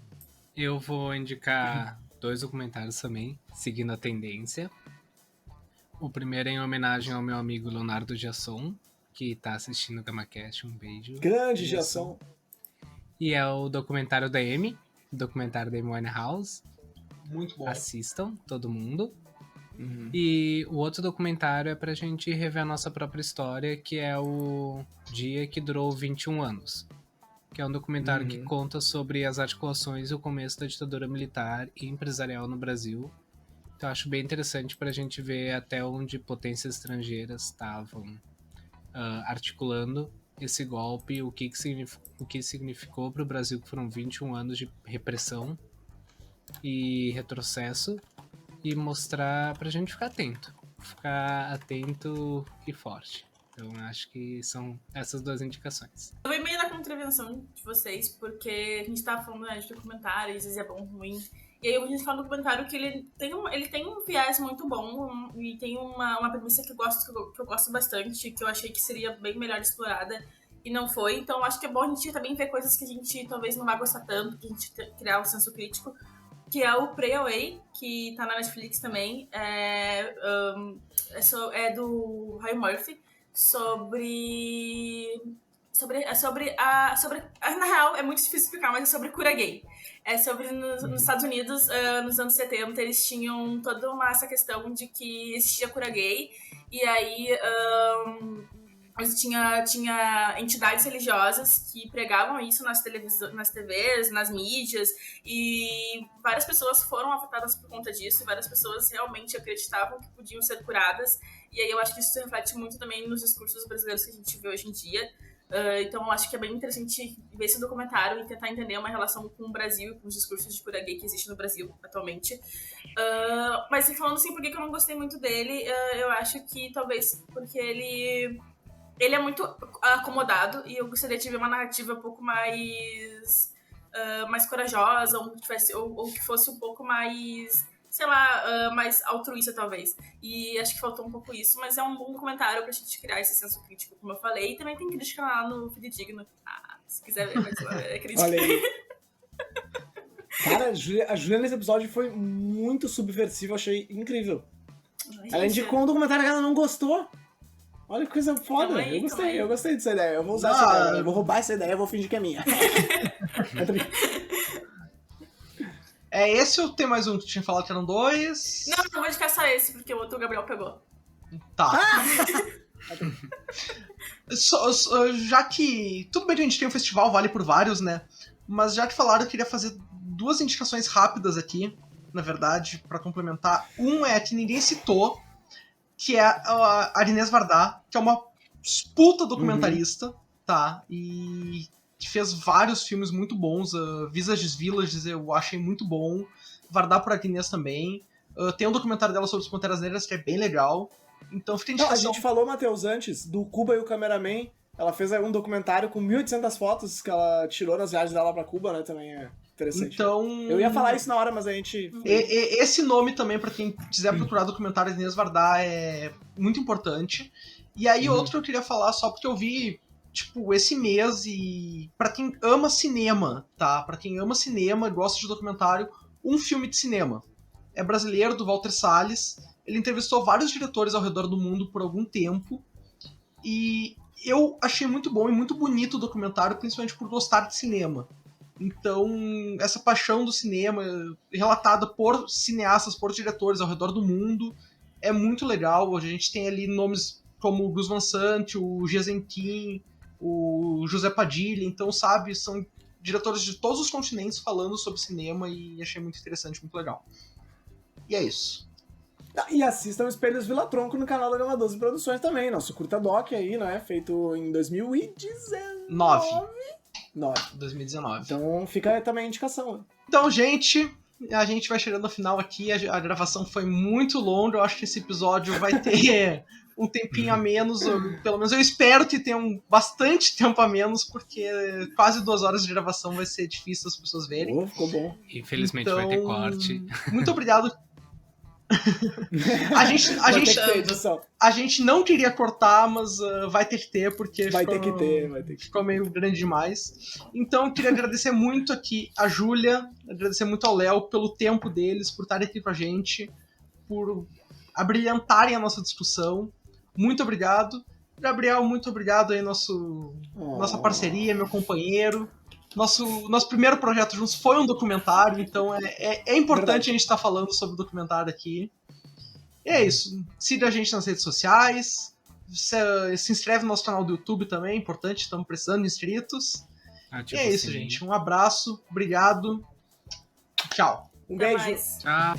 Eu vou indicar 2 documentários também, seguindo a tendência. O primeiro é em homenagem ao meu amigo Leonardo Giasson, que tá assistindo o GamaCast. Um beijo. Grande Giasson. E é o documentário da Amy, o documentário da Amy Winehouse. Muito bom. Assistam, todo mundo. E o outro documentário é pra gente rever a nossa própria história, que é o Dia que Durou 21 Anos. Que é um documentário que conta sobre as articulações e o começo da ditadura militar e empresarial no Brasil. Então eu acho bem interessante pra gente ver até onde potências estrangeiras estavam articulando esse golpe, o que significou para o Brasil, que foram 21 anos de repressão e retrocesso, e mostrar pra gente ficar atento e forte. Então acho que são essas 2 indicações. Eu vou meio da contravenção de vocês, porque a gente tava falando, né, de documentário, às vezes é bom, ruim. E aí a gente fala do documentário que ele tem um viés muito bom e tem uma premissa que eu gosto bastante, que eu achei que seria bem melhor explorada, e não foi. Então acho que é bom a gente também ver coisas que a gente talvez não vai gostar tanto, que a gente criar um senso crítico, que é o Pray Away, que tá na Netflix também. É do Ryan Murphy, na real, é muito difícil explicar, mas é sobre cura gay. É sobre, nos Estados Unidos, nos anos 70, eles tinham toda essa questão de que existia cura gay, e aí tinha entidades religiosas que pregavam isso nas TVs, nas mídias, e várias pessoas foram afetadas por conta disso, e várias pessoas realmente acreditavam que podiam ser curadas, e aí eu acho que isso se reflete muito também nos discursos brasileiros que a gente vê hoje em dia. Então eu acho que é bem interessante ver esse documentário e tentar entender uma relação com o Brasil e com os discursos de cura gay que existem no Brasil atualmente. Mas falando assim, por que eu não gostei muito dele, eu acho que talvez porque ele é muito acomodado, e eu gostaria de ver uma narrativa um pouco mais corajosa, ou que fosse um pouco mais, sei lá, mais altruísta, talvez. E acho que faltou um pouco isso, mas é um bom documentário pra gente criar esse senso crítico, como eu falei. E também tem crítica lá no Fidedigno. Se quiser ver, mas é crítica. Olha aí. Cara, a Julia nesse episódio foi muito subversiva, eu achei incrível. Ela indicou um documentário que ela não gostou. Olha que coisa foda. Eu gostei dessa ideia. Eu vou usar essa ideia. Eu vou roubar essa ideia e vou fingir que é minha. É esse ou tem mais um que tinha falado que eram 2? Não vou indicar só esse, porque o outro o Gabriel pegou. Tá. Já que... Tudo bem que a gente tem um festival, vale por vários, né? Mas já que falaram, eu queria fazer 2 indicações rápidas aqui, na verdade, pra complementar. Um é que ninguém citou, que é a Inês Vardá, que é uma puta documentarista, tá? E que fez vários filmes muito bons. Visages Villages eu achei muito bom. Vardá por Inês também. Tem um documentário dela sobre as Panteras Negras que é bem legal. Então fica a gente falou, Matheus, antes, do Cuba e o Cameraman. Ela fez um documentário com 1.800 fotos que ela tirou nas viagens dela pra Cuba, né? Também é interessante. Então... Eu ia falar isso na hora, mas a gente... Esse nome também, pra quem quiser procurar documentários de Inês Vardá, é muito importante. E aí outro que eu queria falar, só porque eu vi, tipo, esse mês, e pra quem ama cinema, tá? Pra quem ama cinema e gosta de documentário, um filme de cinema. É brasileiro, do Walter Salles. Ele entrevistou vários diretores ao redor do mundo por algum tempo. E eu achei muito bom e muito bonito o documentário, principalmente por gostar de cinema. Então, essa paixão do cinema, relatada por cineastas, por diretores ao redor do mundo, é muito legal. A gente tem ali nomes como o Gus Van Sant, o Giazentin, o José Padilha. Então, sabe, são diretores de todos os continentes falando sobre cinema, e achei muito interessante, muito legal. E é isso. E assistam Espelhos Vila Tronco no canal da Gama 12 Produções também, nosso curta doc aí, né? Feito em 2019. 2019. Então fica também a indicação. Então, gente, a gente vai chegando ao final aqui. A gravação foi muito longa. Eu acho que esse episódio vai ter um tempinho a menos. Pelo menos eu espero que tenha bastante tempo a menos, porque quase 2 horas de gravação vai ser difícil as pessoas verem. Ficou bom. Infelizmente então, vai ter corte. Muito obrigado. A gente não queria cortar, mas vai ter que ter, porque vai ter que ter. Ficou meio grande demais. Então eu queria agradecer muito aqui a Júlia, agradecer muito ao Léo pelo tempo deles, por estarem aqui com a gente, por abrilhantarem a nossa discussão. Muito obrigado. Gabriel, muito obrigado aí, nossa parceria, meu companheiro. Nosso primeiro projeto juntos foi um documentário, então é importante a gente estar falando sobre o documentário aqui. E é isso. Siga a gente nas redes sociais. Se inscreve no nosso canal do YouTube também, é importante, estamos precisando de inscritos. E é isso, gente. Um abraço, obrigado. Tchau. Um beijo. Mais. Tchau.